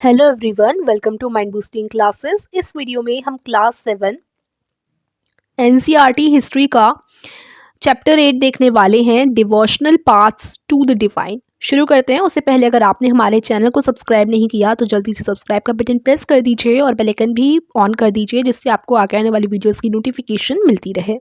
Hello everyone, welcome to mind boosting classes. इस video में हम क्लास 7 एनसीईआरटी हिस्ट्री का चैप्टर 8 देखने वाले हैं, devotional paths to the divine. शुरू करते हैं। उससे पहले अगर आपने हमारे चैनल को सब्सक्राइब नहीं किया तो जल्दी से सब्सक्राइब का बटन प्रेस कर दीजिए और बेल आइकन भी ऑन कर दीजिए, जिससे आपको आगे आने वाली वीडियोस की नोटिफिकेशन मिलती रहे।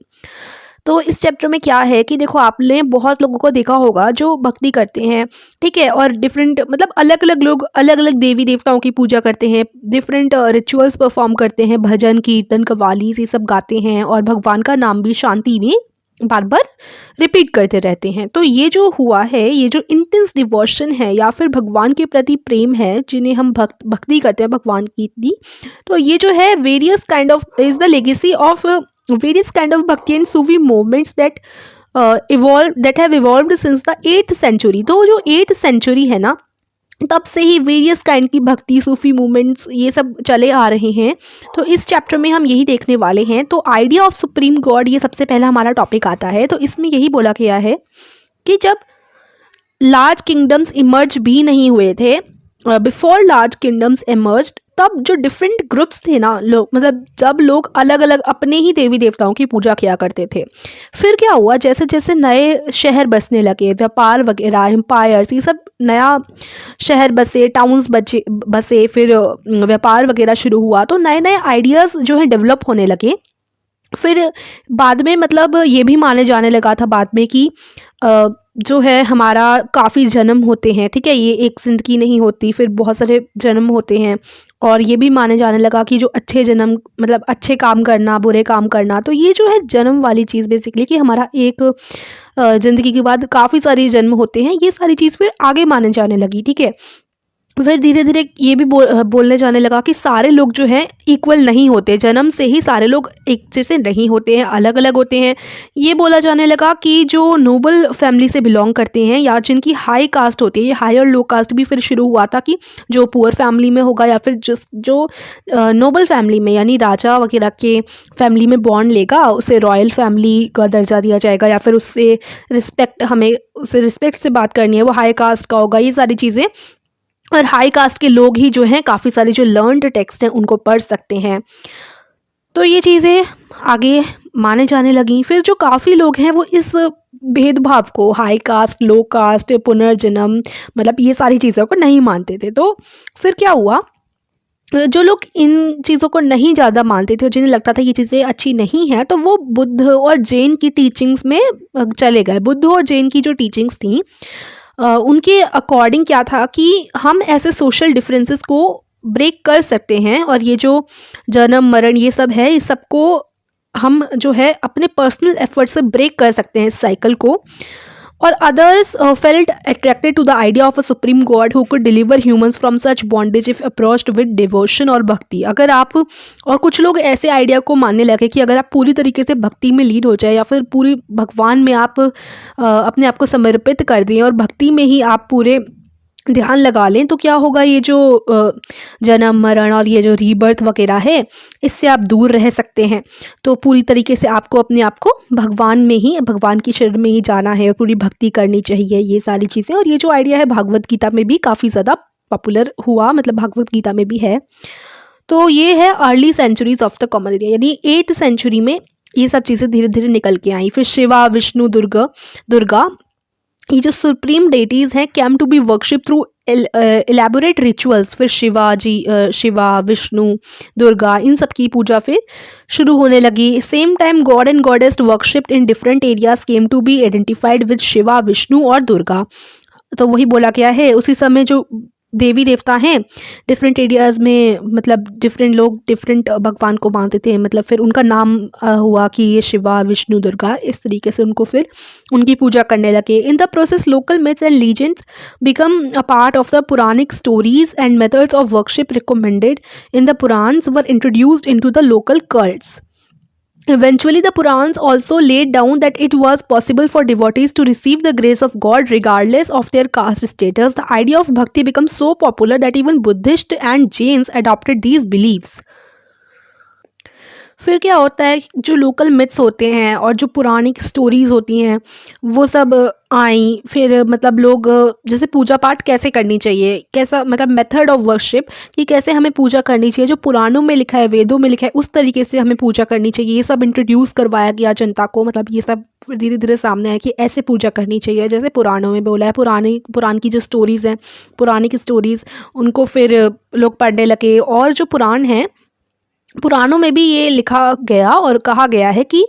तो इस चैप्टर में क्या है कि देखो, आपने बहुत लोगों को देखा होगा जो भक्ति करते हैं, ठीक है, और डिफरेंट मतलब अलग अलग लोग अलग अलग देवी देवताओं की पूजा करते हैं, डिफरेंट रिचुअल्स परफॉर्म करते हैं, भजन कीर्तन कव्वाली ये सब गाते हैं और भगवान का नाम भी शांति में बार बार रिपीट करते रहते हैं। तो ये जो हुआ है, ये जो इंटेंस डिवोशन है या फिर भगवान के प्रति प्रेम है, जिन्हें हम भक्ति करते हैं भगवान की इतनी, तो ये जो है various kind of is the legacy of various kind of bhakti and sufi movements that have evolved since the 8th century। तो जो 8th century है ना, तब से ही वेरियस काइंड की भक्ति सूफी मूवमेंट्स ये सब चले आ रहे हैं। तो इस चैप्टर में हम यही देखने वाले हैं। तो आइडिया ऑफ सुप्रीम गॉड, ये सबसे पहला हमारा टॉपिक आता है। तो इसमें यही बोला गया है कि जब लार्ज किंगडम्स इमर्ज भी नहीं हुए थे, बिफोर लार्ज किंगडम्स इमर्ज्ड, तब जो डिफरेंट ग्रुप्स थे ना, लोग मतलब जब लोग अलग अलग अपने ही देवी देवताओं की पूजा किया करते थे। फिर क्या हुआ, जैसे जैसे नए शहर बसने लगे, व्यापार वगैरह, एम्पायर्स, ये सब नया शहर बसे, टाउन्स बसे, फिर व्यापार वगैरह शुरू हुआ, तो नए नए आइडियाज़ जो है डेवलप होने लगे। फिर बाद में मतलब ये भी माने जाने लगा था बाद में कि जो है हमारा काफ़ी जन्म होते हैं, ठीक है, ये एक ज़िंदगी नहीं होती, फिर बहुत सारे जन्म होते हैं। और ये भी माने जाने लगा कि जो अच्छे जन्म मतलब अच्छे काम करना, बुरे काम करना, तो ये जो है जन्म वाली चीज़ बेसिकली कि हमारा एक ज़िंदगी के बाद काफ़ी सारे जन्म होते हैं, ये सारी चीज़ फिर आगे माने जाने लगी, ठीक है। फिर धीरे धीरे ये भी बोलने जाने लगा कि सारे लोग जो हैं इक्वल नहीं होते, जन्म से ही सारे लोग एक जैसे नहीं होते हैं, अलग अलग होते हैं। ये बोला जाने लगा कि जो नोबल फैमिली से बिलोंग करते हैं या जिनकी हाई कास्ट होती है, ये हाई और लो कास्ट भी फिर शुरू हुआ था कि जो पुअर फैमिली में होगा या फिर जो नोबल फैमिली में यानी राजा वगैरह के फैमिली में बॉर्न लेगा, उसे रॉयल फैमिली का दर्जा दिया जाएगा, या फिर उससे रिस्पेक्ट, हमें उससे रिस्पेक्ट से बात करनी है, वो हाई कास्ट का होगा, ये सारी चीज़ें। और हाई कास्ट के लोग ही जो हैं काफ़ी सारे जो लर्नड टेक्स्ट हैं उनको पढ़ सकते हैं। तो ये चीज़ें आगे माने जाने लगी। फिर जो काफ़ी लोग हैं वो इस भेदभाव को, हाई कास्ट लो कास्ट, पुनर्जन्म, मतलब ये सारी चीज़ों को नहीं मानते थे। तो फिर क्या हुआ, जो लोग इन चीज़ों को नहीं ज़्यादा मानते थे, जिन्हें लगता था ये चीज़ें अच्छी नहीं हैं, तो वो बुद्ध और जैन की टीचिंग्स में चले गए। बुद्ध और जैन की जो टीचिंग्स थी, उनके अकॉर्डिंग क्या था कि हम ऐसे सोशल डिफरेंसेस को ब्रेक कर सकते हैं, और ये जो जन्म मरण ये सब है, इस सबको हम जो है अपने पर्सनल एफर्ट से ब्रेक कर सकते हैं इस साइकिल को। और others felt attracted to the idea of a supreme god who could deliver humans from such bondage if approached with devotion और भक्ति। अगर आप, और कुछ लोग ऐसे आइडिया को मानने लगे कि अगर आप पूरी तरीके से भक्ति में लीड हो जाए या फिर पूरी भगवान में आप अपने आप को समर्पित कर दें और भक्ति में ही आप पूरे ध्यान लगा लें, तो क्या होगा, ये जो जन्म मरण और ये जो रीबर्थ वगैरह है, इससे आप दूर रह सकते हैं। तो पूरी तरीके से आपको अपने आप को भगवान में ही, भगवान की शरण में ही जाना है और पूरी भक्ति करनी चाहिए, ये सारी चीज़ें। और ये जो आइडिया है भागवत गीता में भी काफ़ी ज़्यादा पॉपुलर हुआ, मतलब भागवत गीता में भी है। तो ये है early centuries of the common era, यानी 8th सेंचुरी में ये सब चीज़ें धीरे धीरे निकल के आई। फिर शिवा, विष्णु, दुर्गा, ये जो सुप्रीम डेटीज़ हैं, came to be worship through elaborate rituals. फिर शिवा, विष्णु, दुर्गा, इन सब की पूजा फिर शुरू होने लगी। Same time god and goddess worshipped in different areas came to be identified with Shiva, Vishnu और दुर्गा। तो वही बोला गया है, उसी समय जो देवी देवता हैं डिफरेंट एरियाज़ में, मतलब डिफरेंट लोग डिफरेंट भगवान को मानते थे, मतलब फिर उनका नाम हुआ कि ये शिवा, विष्णु, दुर्गा, इस तरीके से उनको फिर उनकी पूजा करने लगे। In the process local myths and legends become a part of the Puranic stories and methods of worship recommended in the Puranas were introduced into the local cults. Eventually, the Purans also laid down that it was possible for devotees to receive the grace of God regardless of their caste status. The idea of bhakti became so popular that even Buddhists and Jains adopted these beliefs. फिर क्या होता है, जो local myths होते हैं और जो पुरानी स्टोरीज़ होती हैं, वो सब आई, फिर मतलब लोग जैसे पूजा पाठ कैसे करनी चाहिए, कैसा मतलब मेथड ऑफ वर्शिप, कि कैसे हमें पूजा करनी चाहिए, जो पुराणों में लिखा है, वेदों में लिखा है, उस तरीके से हमें पूजा करनी चाहिए, ये सब इंट्रोड्यूस करवाया गया जनता को। मतलब ये सब धीरे धीरे सामने आया कि ऐसे पूजा करनी चाहिए जैसे पुराणों में बोला है। पुराण की जो स्टोरीज़ हैं, पुरानी की स्टोरीज़, उनको फिर लोग पढ़ने लगे। और जो पुराण हैं, पुराणों में भी ये लिखा गया और कहा गया है कि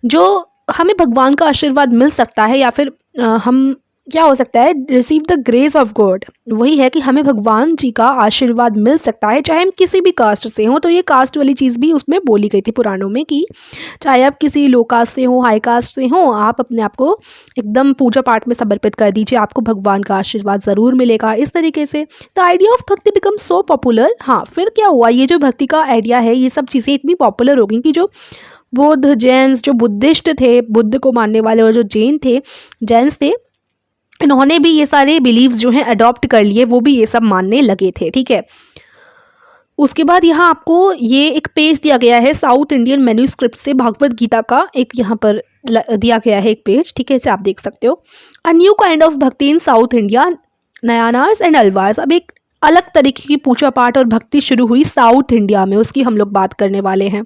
जो हमें भगवान का आशीर्वाद मिल सकता है, या फिर हम क्या हो सकता है, receive the grace of God, वही है कि हमें भगवान जी का आशीर्वाद मिल सकता है चाहे हम किसी भी कास्ट से हों। तो ये कास्ट वाली चीज़ भी उसमें बोली गई थी पुराणों में, कि चाहे आप किसी लो कास्ट से हो, हाई कास्ट से हो, आप अपने आप को एकदम पूजा पाठ में समर्पित कर दीजिए, आपको भगवान का आशीर्वाद ज़रूर मिलेगा। इस तरीके से द आइडिया ऑफ भक्ति बिकम सो पॉपुलर। हाँ, फिर क्या हुआ, ये जो भक्ति का आइडिया है, ये सब चीज़ें इतनी पॉपुलर हो गई कि जो बौद्ध जैन्स, जो बुद्धिस्ट थे, बुद्ध को मानने वाले, और जो जैन्स थे, इन्होंने भी ये सारे बिलीव्स जो हैं अडॉप्ट कर लिए, वो भी ये सब मानने लगे थे। ठीक है, उसके बाद यहाँ आपको ये एक पेज दिया गया है साउथ इंडियन मैन्यूस्क्रिप्ट से, भागवत गीता का एक यहाँ पर दिया गया है एक पेज। ठीक है, इसे आप देख सकते हो। अ न्यू काइंड ऑफ भक्ति इन south India, Nayanars and Alvars. अब एक अलग तरीके की पूजा पाठ और भक्ति शुरू हुई साउथ इंडिया में, उसकी हम लोग बात करने वाले हैं।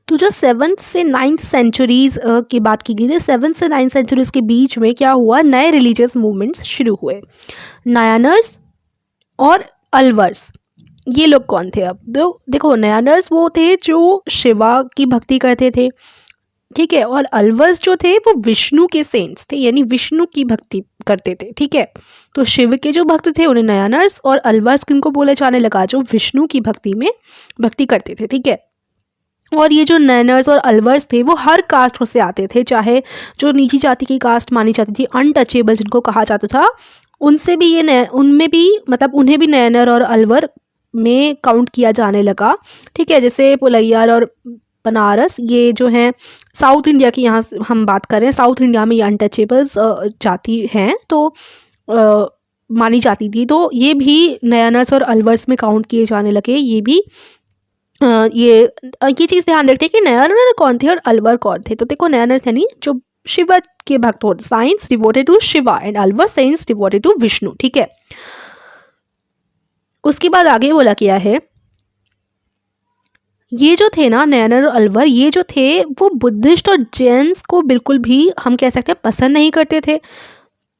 तो जो 7th से 9th सेंचुरीज़ की बात की गई थी, 7th से 9th सेंचुरीज़ के बीच में क्या हुआ, नए रिलीजियस मूवमेंट्स शुरू हुए। नयानर्स और अलवर्स, ये लोग कौन थे? अब देखो, नयानर्स वो थे जो शिवा की भक्ति करते थे, ठीक है, और अलवर्स जो थे वो विष्णु के सेंट्स थे, यानी विष्णु की भक्ति करते थे। ठीक है, तो शिव के जो भक्त थे उन्हें नयानर्स, और अलवर्स किनको बोले जाने लगा, जो विष्णु की भक्ति में भक्ति करते थे। ठीक है, और ये जो नैनर्स और अलवर्स थे वो हर कास्ट से आते थे, चाहे जो नीची जाति की कास्ट मानी जाती थी, अनटचेबल जिनको कहा जाता था, उनसे भी उनमें भी मतलब उन्हें भी नैनर और अलवर में काउंट किया जाने लगा। ठीक है, जैसे पुलैयार और बनारस, ये जो हैं साउथ इंडिया की, यहाँ हम बात कर रहे हैं, साउथ इंडिया में ये अनटचेबल्स जाति हैं, तो मानी जाती थी, तो ये भी नैनर्स और अलवर्स में काउंट किए जाने लगे। ये भी ये चीज़ ध्यान रखते हैं कि नयानर कौन थे और अलवर कौन थे। तो देखो, नयानर यानी जो शिवा के भक्त होते, saints devoted to Shiva, and Alvar saints devoted to Vishnu. ठीक है, उसके बाद आगे बोला गया है, ये जो थे ना नयानर और अलवर, ये जो थे वो बुद्धिस्ट और जैन्स को बिल्कुल भी हम कह सकते हैं पसंद नहीं करते थे,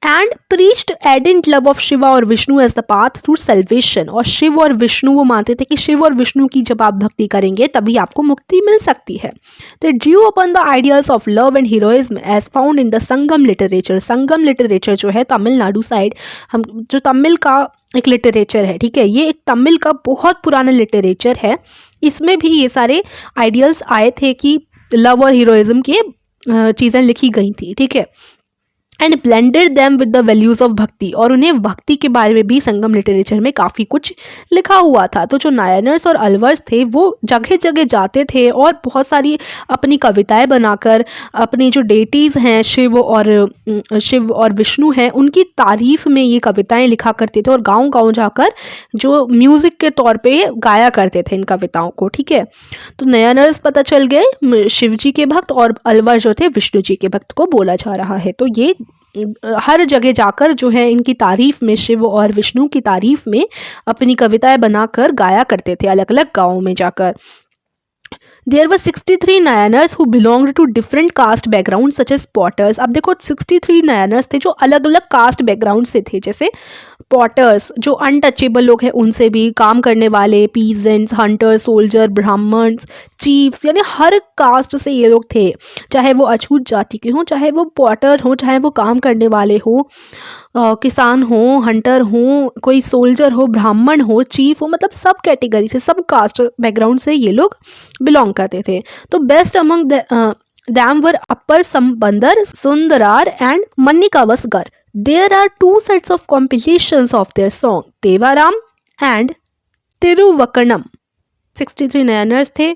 and preached ardent love of Shiva और Vishnu as the path through salvation. और शिव और विष्णु, वो मानते थे कि शिव और विष्णु की जब आप भक्ति करेंगे तभी आपको मुक्ति मिल सकती है। दे Drew upon the आइडियाल्स of love and heroism as found in the Sangam literature. Sangam literature जो है तमिलनाडु साइड, हम जो तमिल का एक लिटरेचर है, ठीक है, ये एक तमिल का बहुत पुराना लिटरेचर है, इसमें भी ये सारे आइडियल्स आए थे कि लव और हीरोइज्म के चीज़ें लिखी गई थी। ठीक है, and blended them with the values of भक्ति, और उन्हें भक्ति के बारे में भी संगम लिटरेचर में काफ़ी कुछ लिखा हुआ था। तो जो नायनर्स और अलवर्स थे वो जगह जगह जाते थे और बहुत सारी अपनी कविताएं बनाकर अपनी जो डेटीज़ हैं शिव और विष्णु हैं, उनकी तारीफ में ये कविताएं लिखा करते थे और गांव गांव जाकर जो म्यूज़िक के तौर पे गाया करते थे इन कविताओं को। ठीक है, तो नयानर्स पता चल गए शिव जी के भक्त, और अलवर जो थे विष्णु जी के भक्त को बोला जा रहा है। तो ये हर जगह जाकर जो है इनकी तारीफ में, शिव और विष्णु की तारीफ में अपनी कविताएं बनाकर गाया करते थे अलग अलग गाँवों में जाकर। There were 63 Nayanars who belonged to different caste backgrounds such as potters। अब देखो 63 Nayanars थे जो अलग अलग कास्ट बैकग्राउंड से थे, जैसे पॉटर्स जो अनटचेबल लोग हैं उनसे भी, काम करने वाले, peasants, hunter, soldier, Brahmins, chiefs, यानी हर कास्ट से ये लोग थे, चाहे वो अछूत जाति के हों, चाहे वो पॉटर हों, चाहे वो काम करने वाले हों, किसान हो, हंटर हो, कोई सोल्जर हो, ब्राह्मण हो, चीफ हो, मतलब सब कैटेगरी से, सब कास्ट बैकग्राउंड से ये लोग बिलोंग करते थे। तो best among them were Appar Sambandar, Sundarar and Manikkavasagar. There are 2 sets of compilations of their song, Tevaram and Tiruvachakam. 63 Nayanars थे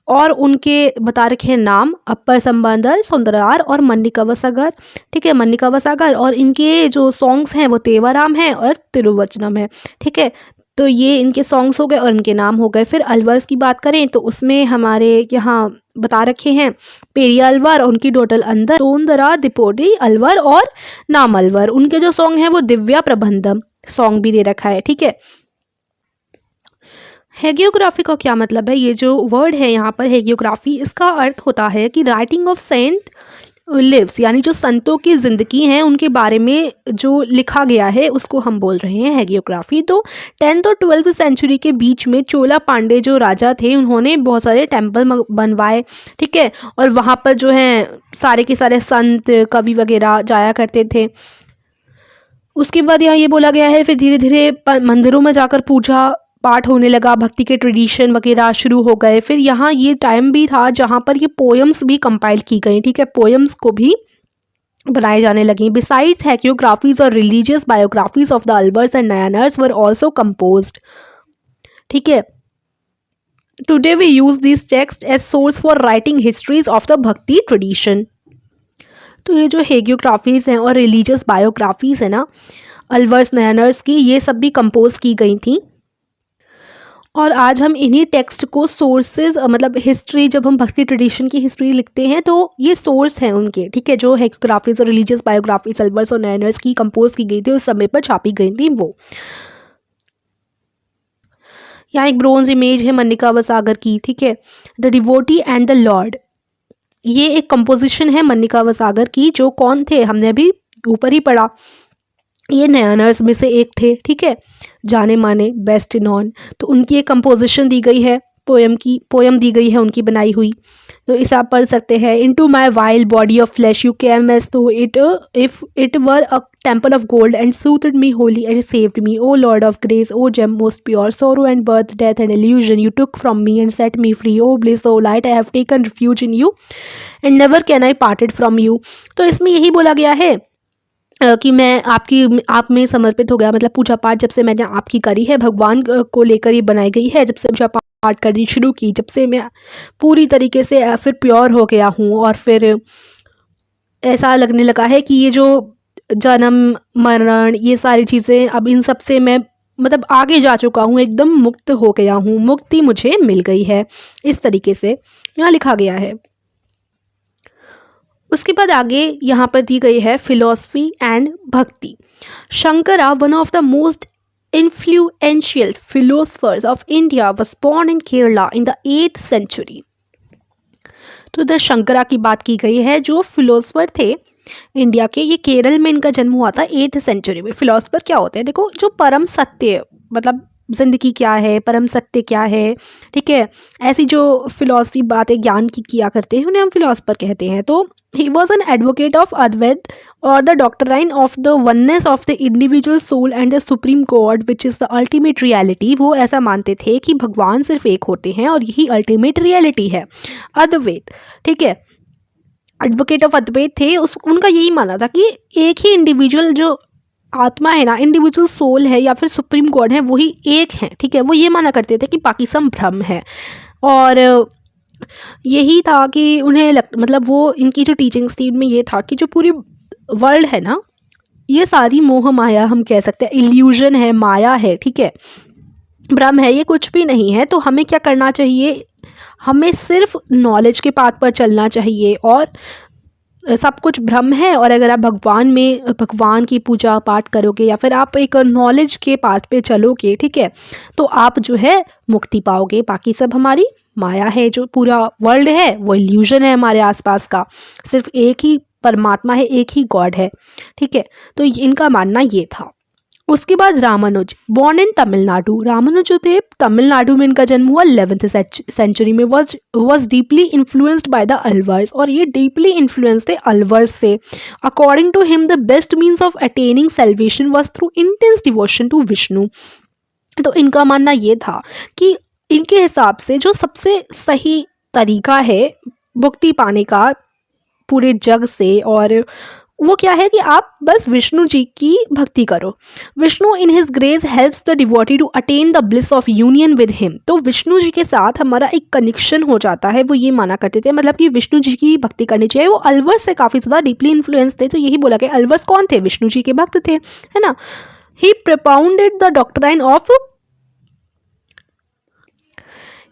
और उनके बता रखे हैं नाम, अपर संबंदर, सुंदरार और मन्निकावसगर। ठीक है, मन्निकावसगर, और इनके जो सॉन्ग्स हैं वो तेवाराम है और तिरुवचनम है। ठीक है, तो ये इनके सॉन्ग्स हो गए और इनके नाम हो गए। फिर अलवर्स की बात करें तो उसमें हमारे यहाँ बता रखे हैं पेरिया अलवर, उनकी टोटल अंदर, सोनदरा, दिपोटी अलवर और नाम अलवर। उनके जो सॉन्ग हैं वो दिव्या प्रबंधम सॉन्ग भी दे रखा है, ठीक है। हेगियोग्राफी का क्या मतलब है? ये जो वर्ड है यहाँ पर हेगियोग्राफी, इसका अर्थ होता है कि राइटिंग ऑफ सेंट लिव्स, यानी जो संतों की ज़िंदगी हैं उनके बारे में जो लिखा गया है उसको हम बोल रहे हैं हेगियोग्राफी। तो 10th और 12th सेंचुरी के बीच में चोला पांडे जो राजा थे उन्होंने बहुत सारे टेम्पल बनवाए, ठीक है, और वहाँ पर जो है सारे के सारे संत कवि वगैरह जाया करते थे। उसके बाद यहाँ ये बोला गया है फिर धीरे धीरे मंदिरों में जाकर पूजा पाठ होने लगा, भक्ति के ट्रेडिशन वगैरह शुरू हो गए। फिर यहाँ ये टाइम भी था जहाँ पर ये पोएम्स भी कंपाइल की गई, ठीक है, पोएम्स को भी बनाए जाने लगी। बिसाइड्स हेगियोग्राफीज और religious biographies of the Alvars and Nayanars were also composed, ठीक है। Today we use this text as source for writing histories of the bhakti tradition. तो ये जो हेगियोग्राफीज हैं और रिलीजियस बायोग्राफीज है ना अलवर्स नयनर्स की, ये सब भी कंपोज की गई थी। और आज हम इन्हीं टेक्स्ट को सोर्सेज, मतलब हिस्ट्री, जब हम भक्ति ट्रेडिशन की हिस्ट्री लिखते हैं तो ये सोर्स हैं उनके, ठीक है, जो हेगियोग्राफीज और रिलीजियस बायोग्राफीज अलवर्स और नयनर्स की कंपोज की गई थी, उस समय पर छापी गई थी वो। यहाँ एक ब्रोंज इमेज है मन्निका वसागर की, ठीक है, the devotee and the Lord. ये एक कंपोजिशन है मन्निका वसागर की, जो कौन थे हमने अभी ऊपर ही पढ़ा, ये नयनर्स में से एक थे, ठीक है, जाने माने बेस्ट नॉन। तो उनकी एक कंपोजिशन दी गई है, पोएम दी गई है उनकी बनाई हुई। तो इसे आप पढ़ सकते हैं। Into my wild body of flesh you came as though if it were a temple of gold and soothed me wholly and saved me O lord of grace O gem most pure sorrow and birth death and illusion you took from me and set me free O bliss O light I have taken refuge in you and never can I parted from you. तो इसमें यही बोला गया है कि मैं आप में समर्पित हो गया, मतलब पूजा पाठ जब से मैंने आपकी करी है, भगवान को लेकर ये बनाई गई है। जब से पूजा पाठ करनी शुरू की, जब से मैं पूरी तरीके से फिर प्योर हो गया हूँ, और फिर ऐसा लगने लगा है कि ये जो जन्म मरण ये सारी चीज़ें, अब इन सब से मैं मतलब आगे जा चुका हूँ, एकदम मुक्त हो गया हूँ, मुक्ति मुझे मिल गई है। इस तरीके से यहाँ लिखा गया है। उसके बाद आगे यहाँ पर दी गई है फिलॉसफी एंड भक्ति। Shankara, one of the most influential philosophers of India, was born in Kerala in the 8th century। तो इधर शंकरा की बात की गई है, जो फिलोसफर थे इंडिया के, ये केरल में इनका जन्म हुआ था 8th सेंचुरी में। फिलोसफर क्या होते हैं? देखो, जो परम सत्य, मतलब ज़िंदगी क्या है, परम सत्य क्या है, ठीक है, ऐसी जो फिलॉसफी बातें ज्ञान की किया करते हैं उन्हें हम फिलोसफर कहते हैं। तो he was an advocate of Advaita और the doctrine of the oneness of the individual soul and the supreme god which is the ultimate reality. वो ऐसा मानते थे कि भगवान सिर्फ एक होते हैं और यही अल्टीमेट रियलिटी है, अद्वैत, ठीक है। एडवोकेट ऑफ अद्वैत थे, उनका यही मानना था कि एक ही इंडिविजुअल जो आत्मा है ना, इंडिविजुअल सोल है या फिर सुप्रीम गॉड है, वही एक है, ठीक है। वो ये माना करते थे कि बाकी सब भ्रम है। और यही था कि उन्हें मतलब वो इनकी जो टीचिंग्स थी उनमें ये था कि जो पूरी वर्ल्ड है ना, ये सारी मोह माया हम कह सकते हैं, इल्यूजन है, माया है, ठीक है, भ्रम है, ये कुछ भी नहीं है। तो हमें क्या करना चाहिए? हमें सिर्फ नॉलेज के पाथ पर चलना चाहिए, और सब कुछ भ्रम है। और अगर आप भगवान की पूजा पाठ करोगे या फिर आप एक नॉलेज के पाथ पे चलोगे, ठीक है, तो आप जो है मुक्ति पाओगे। बाकी सब हमारी माया है, जो पूरा वर्ल्ड है वो इल्यूजन है हमारे आसपास का, सिर्फ एक ही परमात्मा है, एक ही गॉड है, ठीक है। तो इनका मानना ये था। उसके बाद रामानुज, बॉर्न इन तमिलनाडु। रामानुज जो थे, तमिलनाडु में इनका जन्म हुआ 11th सेंचुरी में। Was deeply influenced by the Alvars, और ये डीपली इन्फ्लुएंस थे अलवर्स से। According to him the best means of attaining salvation was through intense devotion to Vishnu. तो इनका मानना ये था कि इनके हिसाब से जो सबसे सही तरीका है मुक्ति पाने का पूरे जग से, और वो क्या है कि आप बस विष्णु जी की भक्ति करो। Vishnu in his grace helps the devotee to attain the bliss of union with him. तो विष्णु जी के साथ हमारा एक कनेक्शन हो जाता है, वो ये माना करते थे, मतलब कि विष्णु जी की भक्ति करनी चाहिए। वो अलवर्स से काफ़ी ज़्यादा डीपली इन्फ्लुएंस थे। तो यही बोला गया, अलवर्स कौन थे? विष्णु जी के भक्त थे, है ना। He propounded the doctrine of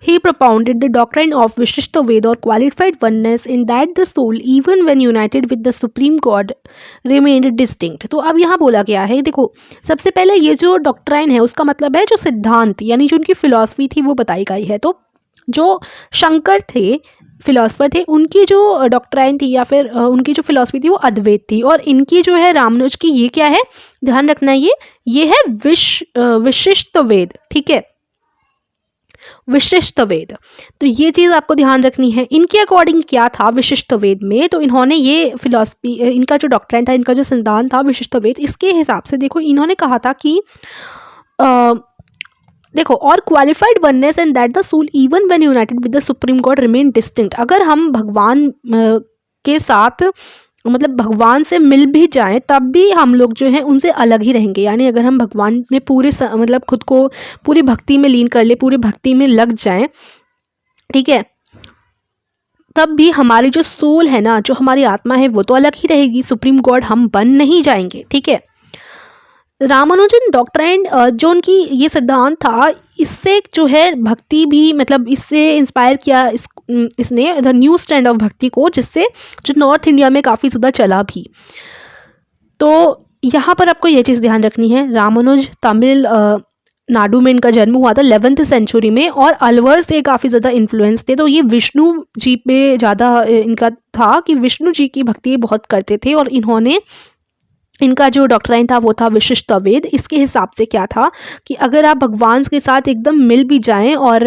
He propounded the doctrine of Vishishtaved or qualified oneness in that the soul, even when united with the supreme God, remained distinct. तो अब यहाँ बोला गया है, देखो सबसे पहले ये जो डॉक्ट्राइन है उसका मतलब है जो सिद्धांत यानी जो उनकी फिलॉसफी थी वो बताई गई है। तो जो शंकर थे, फिलोसफर थे, उनकी जो डॉक्ट्राइन थी या फिर उनकी जो फिलॉसफी थी वो अद्वैत थी, और इनकी जो है रामानुज की ये क्या है, ध्यान रखना, ये है विशिष्टवेद, ठीक है, विशिष्ट वेद। तो ये चीज़ आपको ध्यान रखनी है। इनके अकॉर्डिंग क्या था विशिष्ट वेद में, तो इन्होंने ये फिलॉसफी, इनका जो डॉक्ट्राइन था, इनका जो सिद्धांत था विशिष्ट वेद, इसके हिसाब से देखो इन्होंने कहा था कि देखो, और qualified oneness and that the soul even when united with the supreme god remain distinct. अगर हम भगवान के साथ मतलब भगवान से मिल भी जाएं तब भी हम लोग जो हैं उनसे अलग ही रहेंगे, यानी अगर हम भगवान में पूरे मतलब खुद को पूरी भक्ति में लीन कर ले, पूरी भक्ति में लग जाएं, ठीक है, तब भी हमारी जो सोल है ना, जो हमारी आत्मा है वो तो अलग ही रहेगी, सुप्रीम गॉड हम बन नहीं जाएंगे, ठीक है। रामानुजन डॉक्ट्राइन जो उनकी ये सिद्धांत था, इससे जो है भक्ति भी मतलब इससे इंस्पायर किया इसने द न्यू स्टैंड ऑफ भक्ति को, जिससे जो नॉर्थ इंडिया में काफ़ी ज़्यादा चला भी। तो यहाँ पर आपको ये चीज़ ध्यान रखनी है, रामानुज तमिल नाडु में इनका जन्म हुआ था 11th सेंचुरी में, और अलवर से काफ़ी ज़्यादा इन्फ्लुएंस थे। तो ये विष्णु जी पे ज़्यादा इनका था कि विष्णु जी की भक्ति बहुत करते थे, और इन्होंने इनका जो डॉक्ट्राइन था वो था विशिष्ट वेद। इसके हिसाब से क्या था कि अगर आप भगवान के साथ एकदम मिल भी जाएं और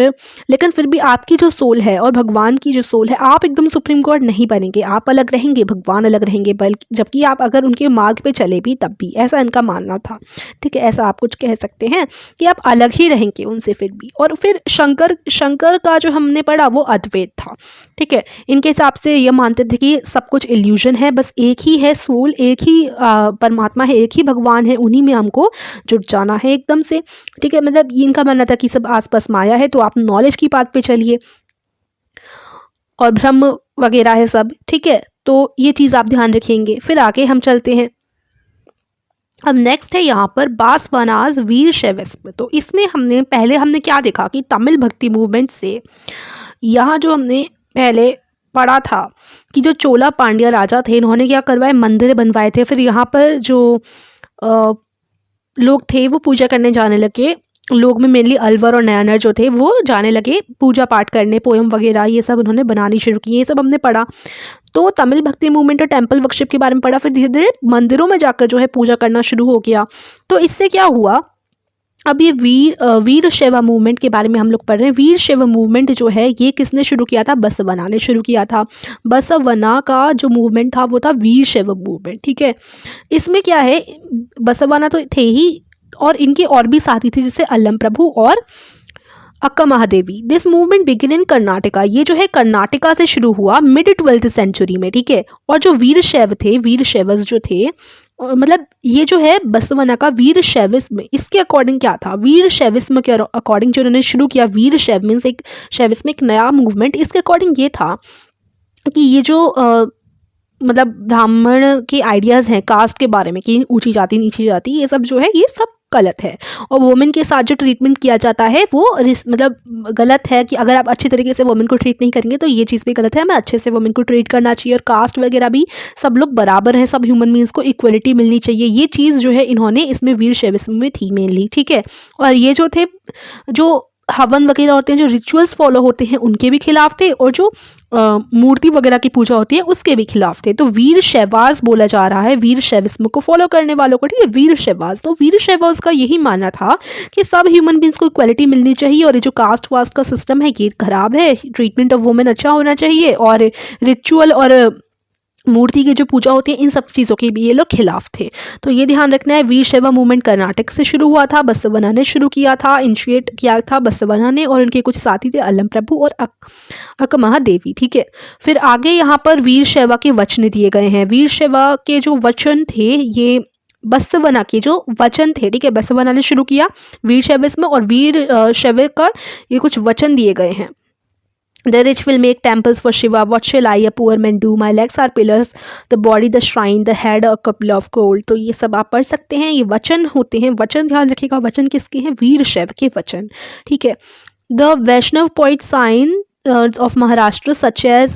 लेकिन फिर भी आपकी जो सोल है और भगवान की जो सोल है, आप एकदम सुप्रीम गॉड नहीं बनेंगे, आप अलग रहेंगे, भगवान अलग रहेंगे, बल्कि जबकि आप अगर उनके मार्ग पे चले भी तब भी, ऐसा इनका मानना था, ठीक है। ऐसा आप कुछ कह सकते हैं कि आप अलग ही रहेंगे उनसे फिर भी। और फिर शंकर का जो हमने पढ़ा वो अद्वैत था, ठीक है। इनके हिसाब से ये मानते थे कि सब कुछ इल्यूजन है, बस एक ही है सोल, एक ही परमात्मा है, एक ही भगवान है, उन्हीं में हमको जुट जाना है एकदम से, ठीक है। मतलब ये इनका मानना था कि सब आसपास माया है, तो आप नॉलेज की बात पे चलिए, और ब्रह्म वगैरह है सब, ठीक है। तो ये चीज़ आप ध्यान रखेंगे। फिर आगे हम चलते हैं। अब नेक्स्ट है यहाँ पर बासवानाज वीर शैविस्म। तो इसमें हमने क्या देखा कि तमिल भक्ति मूवमेंट से यहाँ जो हमने पहले पढ़ा था कि जो चोला पांड्या राजा थे, इन्होंने क्या करवाए, मंदिर बनवाए थे। फिर यहाँ पर जो लोग थे वो पूजा करने जाने लगे, लोग में मेनली अलवर और नयानर जो थे वो जाने लगे पूजा पाठ करने, पोयम वगैरह ये सब उन्होंने बनानी शुरू की, ये सब हमने पढ़ा। तो तमिल भक्ति मूवमेंट और टेम्पल वर्शिप के बारे में पढ़ा। फिर धीरे धीरे मंदिरों में जाकर जो है पूजा करना शुरू हो गया। तो इससे क्या हुआ, अब ये वीर शैव मूवमेंट के बारे में हम लोग पढ़ रहे हैं। वीर शैव मूवमेंट जो है ये किसने शुरू किया था, बसवना ने शुरू किया था। बसवना का जो मूवमेंट था वो था वीर शैव मूवमेंट, ठीक है। इसमें क्या है, बसवना तो थे ही और इनके और भी साथी थे जैसे अल्लम प्रभु और अक्का Mahadevi. This movement begin in Karnataka, ये जो है कर्नाटका से शुरू हुआ मिड 12th सेंचुरी में, ठीक है। और जो वीर शैव थे, वीर शैवस जो थे, मतलब ये जो है बसवना का वीर शैविस्म, इसके अकॉर्डिंग क्या था, वीर शैविस्म के अकॉर्डिंग जो उन्होंने शुरू किया, वीर शैव मीन्स एक शैविस्म, एक नया मूवमेंट। इसके अकॉर्डिंग ये था कि ये जो मतलब ब्राह्मण के आइडियाज़ हैं कास्ट के बारे में कि ऊंची जाति नीची जाति, ये सब जो है ये सब गलत है। और वुमेन के साथ जो ट्रीटमेंट किया जाता है वो मतलब गलत है कि अगर आप अच्छी तरीके से वुमेन को ट्रीट नहीं करेंगे तो ये चीज़ भी गलत है। हमें अच्छे से वुमेन को ट्रीट करना चाहिए, और कास्ट वगैरह भी सब लोग बराबर हैं, सब ह्यूमन बींग्स को इक्वलिटी मिलनी चाहिए। ये चीज़ जो है इन्होंने इसमें वीर शैविस्म में थी मेनली, ठीक है। और ये जो थे, जो हवन वगैरह होते हैं, जो रिचुअल्स फॉलो होते हैं उनके भी खिलाफ थे, और जो मूर्ति वगैरह की पूजा होती है उसके भी खिलाफ थे। तो वीर शैवाज बोला जा रहा है वीर शैविस्म को फॉलो करने वालों को, ठीक है, वीर शैवाज। तो वीर शैवाज का यही मानना था कि सब ह्यूमन बींग्स को इक्वलिटी मिलनी चाहिए, और ये जो कास्ट वास्ट का सिस्टम है ये खराब है, ट्रीटमेंट ऑफ वुमेन अच्छा होना चाहिए, और रिचुअल और मूर्ति की जो पूजा होती है इन सब चीज़ों के भी ये लोग खिलाफ थे। तो ये ध्यान रखना है। वीर शैव मूवमेंट कर्नाटक से शुरू हुआ था, बसवना ने शुरू किया था, इनिशिएट किया था बसवना ने, और उनके कुछ साथी थे अल्लम प्रभु और अक्का महादेवी, ठीक है। फिर आगे यहाँ पर वीर शैवा के वचन दिए गए हैं। वीर शैवा के जो वचन थे ये बसवना के जो वचन थे, ठीक है, बसवना ने शुरू किया वीर शैविस्म, और वीर शैव का ये कुछ वचन दिए गए हैं। The rich will make temples for Shiva. What shall I, a poor man, do? My legs are pillars, the body the shrine, the head a couple of gold. तो ये सब आप पढ़ सकते हैं, ये वचन होते हैं। वचन ध्यान रखिएगा, वचन किसके हैं, वीर शैव के वचन, ठीक है। The Vaishnava poet saints of Maharashtra, such as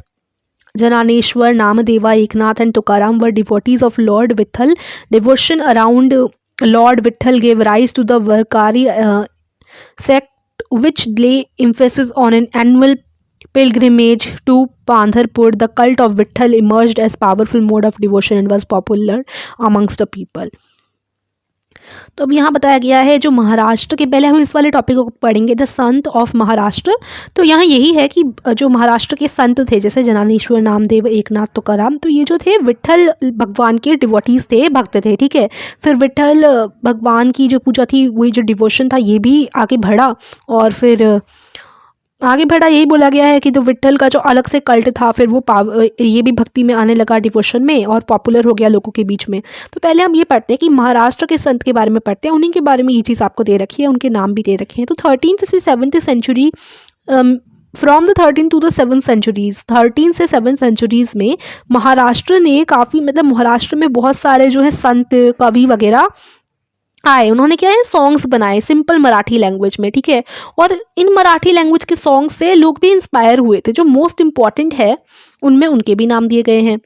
Jananeshwar, Namadeva, Eknath, and Tukaram, were devotees of Lord Vithal. Devotion around Lord Vithal gave rise to the Varkari sect, which lay emphasis on an annual pilgrimage to Pandharpur. The cult of Vithal emerged as powerful mode of devotion and was popular amongst the people. तो अब यहाँ बताया गया है जो महाराष्ट्र के, पहले हम इस वाले टॉपिक को पढ़ेंगे, द संत ऑफ महाराष्ट्र। तो यहाँ यही है कि जो महाराष्ट्र के संत थे जैसे जनानेश्वर, नामदेव, एकनाथ, तुकाराम, तो ये जो थे विट्ठल भगवान के डिवोटीज थे, भक्त थे, ठीक है। फिर विट्ठल भगवान की जो पूजा थी, वही जो डिवोशन था, ये भी आगे बढ़ा, और फिर आगे बढ़ा, यही बोला गया है कि तो विट्ठल का जो अलग से कल्ट था, फिर वो ये भी भक्ति में आने लगा, डिवोशन में, और पॉपुलर हो गया लोगों के बीच में। तो पहले हम ये पढ़ते हैं कि महाराष्ट्र के संत के बारे में पढ़ते हैं, उन्हीं के बारे में ये चीज़ आपको दे रखी है, उनके नाम भी दे रखे हैं। तो 13th से 7th century, from the 13th to the 7th centuries, 13 से 7 सेंचुरीज में महाराष्ट्र ने काफ़ी, मतलब महाराष्ट्र में बहुत सारे जो है संत, कवि वगैरह आए। उन्होंने क्या है, सॉन्ग्स बनाए सिंपल मराठी लैंग्वेज में, ठीक है। और इन मराठी लैंग्वेज के सॉन्ग से लोग भी इंस्पायर हुए थे। जो मोस्ट इम्पॉर्टेंट है उनमें उनके भी नाम दिए गए हैं।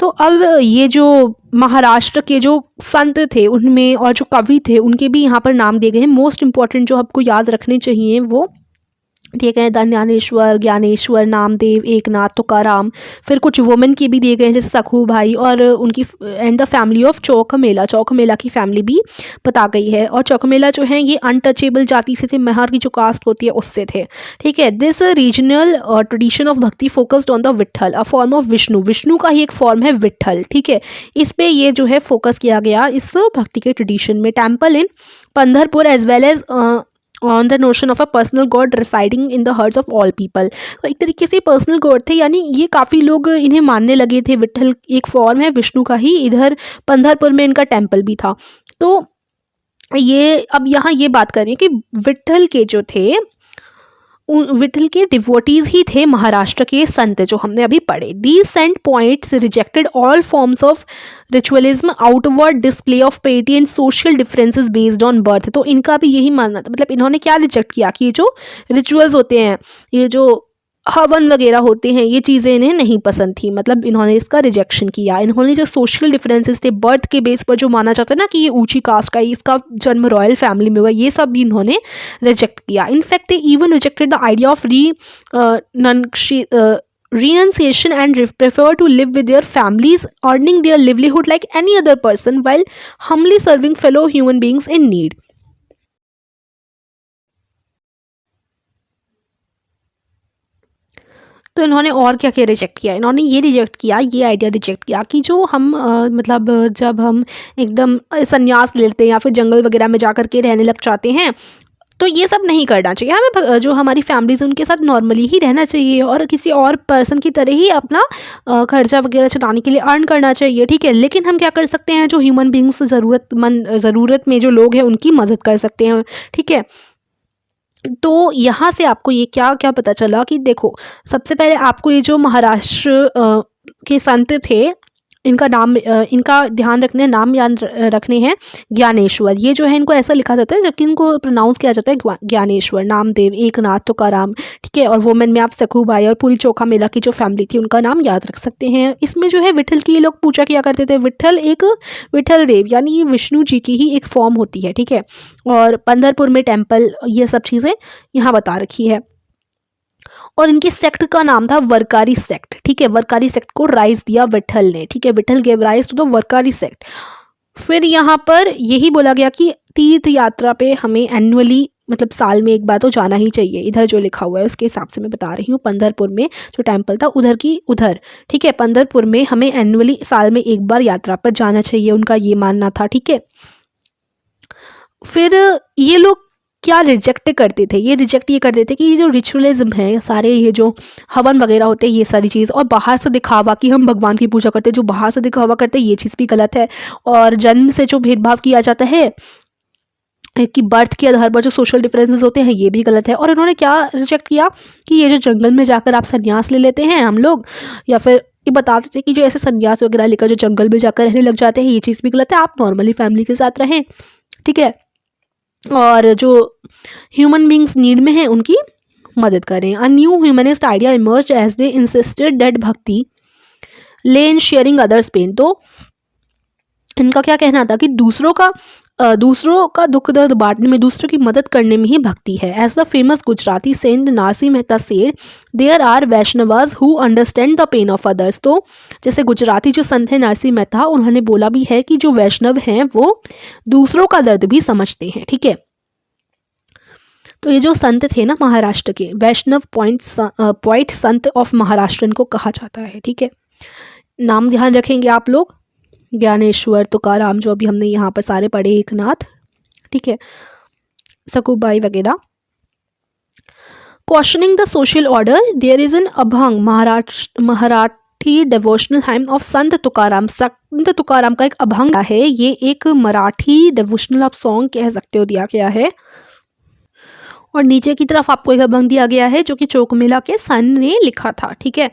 तो अब ये जो महाराष्ट्र के जो संत थे उनमें, और जो कवि थे उनके भी यहाँ पर नाम दिए गए हैं। मोस्ट इम्पॉर्टेंट जो आपको याद रखने चाहिए वो, ठीक है, ज्ञानेश्वर, ज्ञानेश्वर, नामदेव, एकनाथ, तुकाराम। फिर कुछ वुमेन के भी दिए गए हैं जैसे सखू भाई, और उनकी एंड द फैमिली ऑफ चौकमेला, चौकमेला की फैमिली भी बता गई है। और चौकमेला जो है ये अनटचेबल जाति से थे, महर की जो कास्ट होती है उससे थे, ठीक है। दिस रीजनल ट्रेडिशन ऑफ भक्ति focused on the Vitthal, a form of Vishnu, Vishnu का ही एक फॉर्म है विट्ठल, ठीक है। इस पे ये जो है फोकस किया गया इस भक्ति के ट्रेडिशन में। Temple in Pandharpur as well as on the notion of a personal god residing in the hearts of all people. तो एक तरीके से पर्सनल गॉड थे, यानी ये काफ़ी लोग इन्हें मानने लगे थे। विट्ठल एक फॉर्म है विष्णु का ही, इधर पंढरपुर में इनका टेम्पल भी था। तो ये अब यहाँ ये बात करें कि विट्ठल के जो थे, विट्ठल के डिवोटीज ही थे महाराष्ट्र के संत जो हमने अभी पढ़े। These saint poets rejected all forms of ritualism, outward display of piety and social differences based on birth. तो इनका भी यही मानना था, मतलब इन्होंने क्या रिजेक्ट किया कि ये जो रिचुअल्स होते हैं, ये जो हवन वगैरह होते हैं, ये चीज़ें इन्हें नहीं पसंद थी, मतलब इन्होंने इसका रिजेक्शन किया। इन्होंने जो सोशल डिफरेंसेस थे, बर्थ के बेस पर जो माना जाता है ना कि ये ऊंची कास्ट का, इसका जन्म रॉयल फैमिली में हुआ, ये सब भी इन्होंने रिजेक्ट किया। In fact they even rejected the idea of renunciation and prefer to live with their families, earning their livelihood like any other person while humbly serving fellow human beings in need. तो इन्होंने और क्या क्या reject किया, इन्होंने ये reject किया, ये आइडिया रिजेक्ट किया कि जो हम मतलब जब हम एकदम संन्यास लेते हैं या फिर जंगल वगैरह में जा कर के रहने लग जाते हैं, तो ये सब नहीं करना चाहिए। हमें जो हमारी फैमिलीज उनके साथ नॉर्मली ही रहना चाहिए, और किसी और पर्सन की तरह ही अपना खर्चा वगैरह चलाने के लिए अर्न करना चाहिए, ठीक है। लेकिन हम क्या कर सकते हैं, जो ह्यूमन बींग्स ज़रूरत में जो लोग हैं उनकी मदद कर सकते हैं, ठीक है। तो यहाँ से आपको ये क्या क्या पता चला कि देखो, सबसे पहले आपको ये जो महाराष्ट्र के संत थे, इनका नाम, इनका ध्यान रखने, नाम याद रखने हैं ज्ञानेश्वर। ये जो है इनको ऐसा लिखा जाता है, जबकि इनको प्रोनाउंस किया जाता है ज्ञानेश्वर, नामदेव, एकनाथ, तुकाराम, ठीक है। और वुमेन में आप सखू भाई और पूरी चोखा मेला की जो फैमिली थी उनका नाम याद रख सकते हैं। इसमें जो है विट्ठल की लोग पूजा किया करते थे। विट्ठल देव यानी ये विष्णु जी की ही एक फॉर्म होती है, ठीक है। और पंढरपुर में टेम्पल, ये सब चीज़ें यहाँ बता रखी है। और इनकी सेक्ट का नाम था वरकारी सेक्ट, ठीक है। वरकारी सेक्ट को राइज दिया विट्ठल ने, ठीक है। Vitthal gave rise to the Warkari sect. फिर यहाँ पर यही बोला गया कि तीर्थ यात्रा पे हमें एनुअली, मतलब साल में एक बार तो जाना ही चाहिए। इधर जो लिखा हुआ है उसके हिसाब से मैं बता रही हूँ, पंढरपुर में जो टेम्पल था उधर, ठीक है। पंढरपुर में हमें एनुअली साल में एक बार यात्रा पर जाना चाहिए, उनका ये मानना था, ठीक है। फिर ये लोग क्या रिजेक्ट करते थे, ये करते थे कि ये जो रिचुअलिज्म है, सारे ये जो हवन वगैरह होते हैं, ये सारी चीज़, और बाहर से दिखावा कि हम भगवान की पूजा करते हैं, जो बाहर से दिखावा करते हैं, ये चीज़ भी गलत है। और जन्म से जो भेदभाव किया जाता है कि बर्थ के आधार पर जो सोशल डिफरेंसेस होते हैं, ये भी गलत है। और इन्होंने क्या रिजेक्ट किया कि ये जो जंगल में जाकर आप संन्यास ले लेते हैं हम लोग, या फिर ये बताते थे कि जो ऐसे संन्यास वगैरह लेकर जो जंगल में जाकर रहने लग जाते हैं, ये चीज़ भी गलत है। आप नॉर्मली फैमिली के साथ रहें, ठीक है। और जो ह्यूमन बींग्स नीड में हैं उनकी मदद करें। A new humanist idea emerged as they insisted that bhakti lay in sharing others pen. तो इनका क्या कहना था कि दूसरों का दुख दर्द बांटने में, दूसरों की मदद करने में ही भक्ति है। As the famous Gujarati saint Narsi Mehta said, there are Vaishnavas who understand the pain of others. तो जैसे गुजराती जो संत है नारसी मेहता, उन्होंने बोला भी है कि जो वैष्णव हैं वो दूसरों का दर्द भी समझते हैं। ठीक है, तो ये जो संत थे ना महाराष्ट्र के, वैष्णव पॉइंट संत ऑफ महाराष्ट्र इनको कहा जाता है। ठीक है, नाम ध्यान रखेंगे आप लोग, ज्ञानेश्वर, तुकाराम, जो अभी हमने यहाँ पर सारे पढ़े, एकनाथ, ठीक है, सकुबाई वगैरह। Questioning the social order, there is an abhang Marathi devotional hymn of Sant Tukaram. संत तुकाराम का एक अभंग है, ये एक मराठी डिवोशनल ऑफ सॉन्ग कह सकते हो दिया गया है। और नीचे की तरफ आपको एक अभंग दिया गया है जो कि चोकमेला के सन ने लिखा था। ठीक है,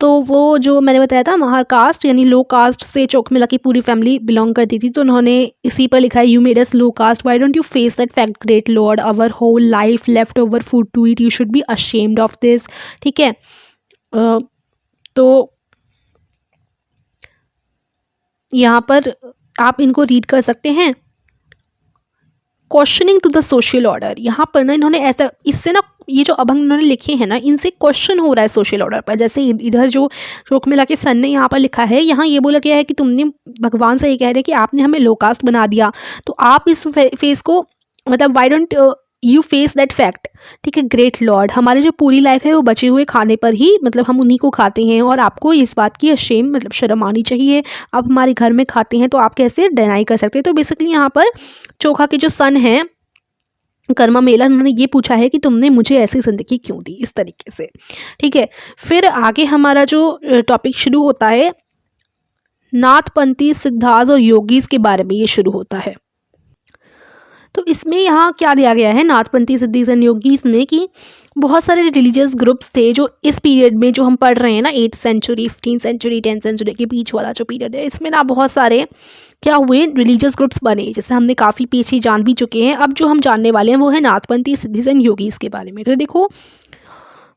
तो वो जो मैंने बताया था महाकास्ट यानी लो कास्ट से चोकमेला की पूरी फैमिली बिलोंग करती थी, तो उन्होंने इसी पर लिखा है, you made us low caste, why don't you face that fact great lord, our whole life left over food to eat, you should be ashamed of this. ठीक है, तो यहाँ पर आप इनको रीड कर सकते हैं। Questioning to the social order, यहाँ पर ना इन्होंने ऐसा, इससे ना ये जो अभंग इन्होंने लिखे हैं ना, इनसे क्वेश्चन हो रहा है सोशल ऑर्डर पर। जैसे इधर जो चोकमेला के सन ने यहाँ पर लिखा है, यहाँ ये बोला गया है कि तुमने भगवान से ये कह रहे कि आपने हमें लो कास्ट बना दिया, तो आप इस फेस को, मतलब why don't you face that fact. ठीक है, ग्रेट लॉर्ड, हमारी जो पूरी लाइफ है वो बचे हुए खाने पर ही, मतलब हम उन्हीं को खाते हैं, और आपको इस बात की अशेम, मतलब शर्म आनी चाहिए। आप हमारे घर में खाते हैं तो आप कैसे डिनाई कर सकते हैं। तो बेसिकली यहाँ पर चोखा के जो सन हैं कर्मा मेला, उन्होंने ये पूछा है कि तुमने मुझे ऐसी ज़िंदगी क्यों दी, इस तरीके से। ठीक है, फिर आगे हमारा जो टॉपिक शुरू होता है, नाथपंथी सिद्धार्थ और योगीज के बारे में ये शुरू होता है। तो इसमें यहाँ क्या दिया गया है नाथपंथी सिद्धीज एंड योगीज में, कि बहुत सारे रिलीजियस ग्रुप्स थे जो इस पीरियड में जो हम पढ़ रहे हैं ना, 8th century, 15th century, 10th century के बीच वाला जो पीरियड है, इसमें ना बहुत सारे क्या हुए रिलीजियस ग्रुप्स बने, जैसे हमने काफ़ी पीछे जान भी चुके हैं। अब जो हम जानने वाले हैं वो है नाथपंथी सिद्धीज एंड योगीज के बारे में। तो देखो,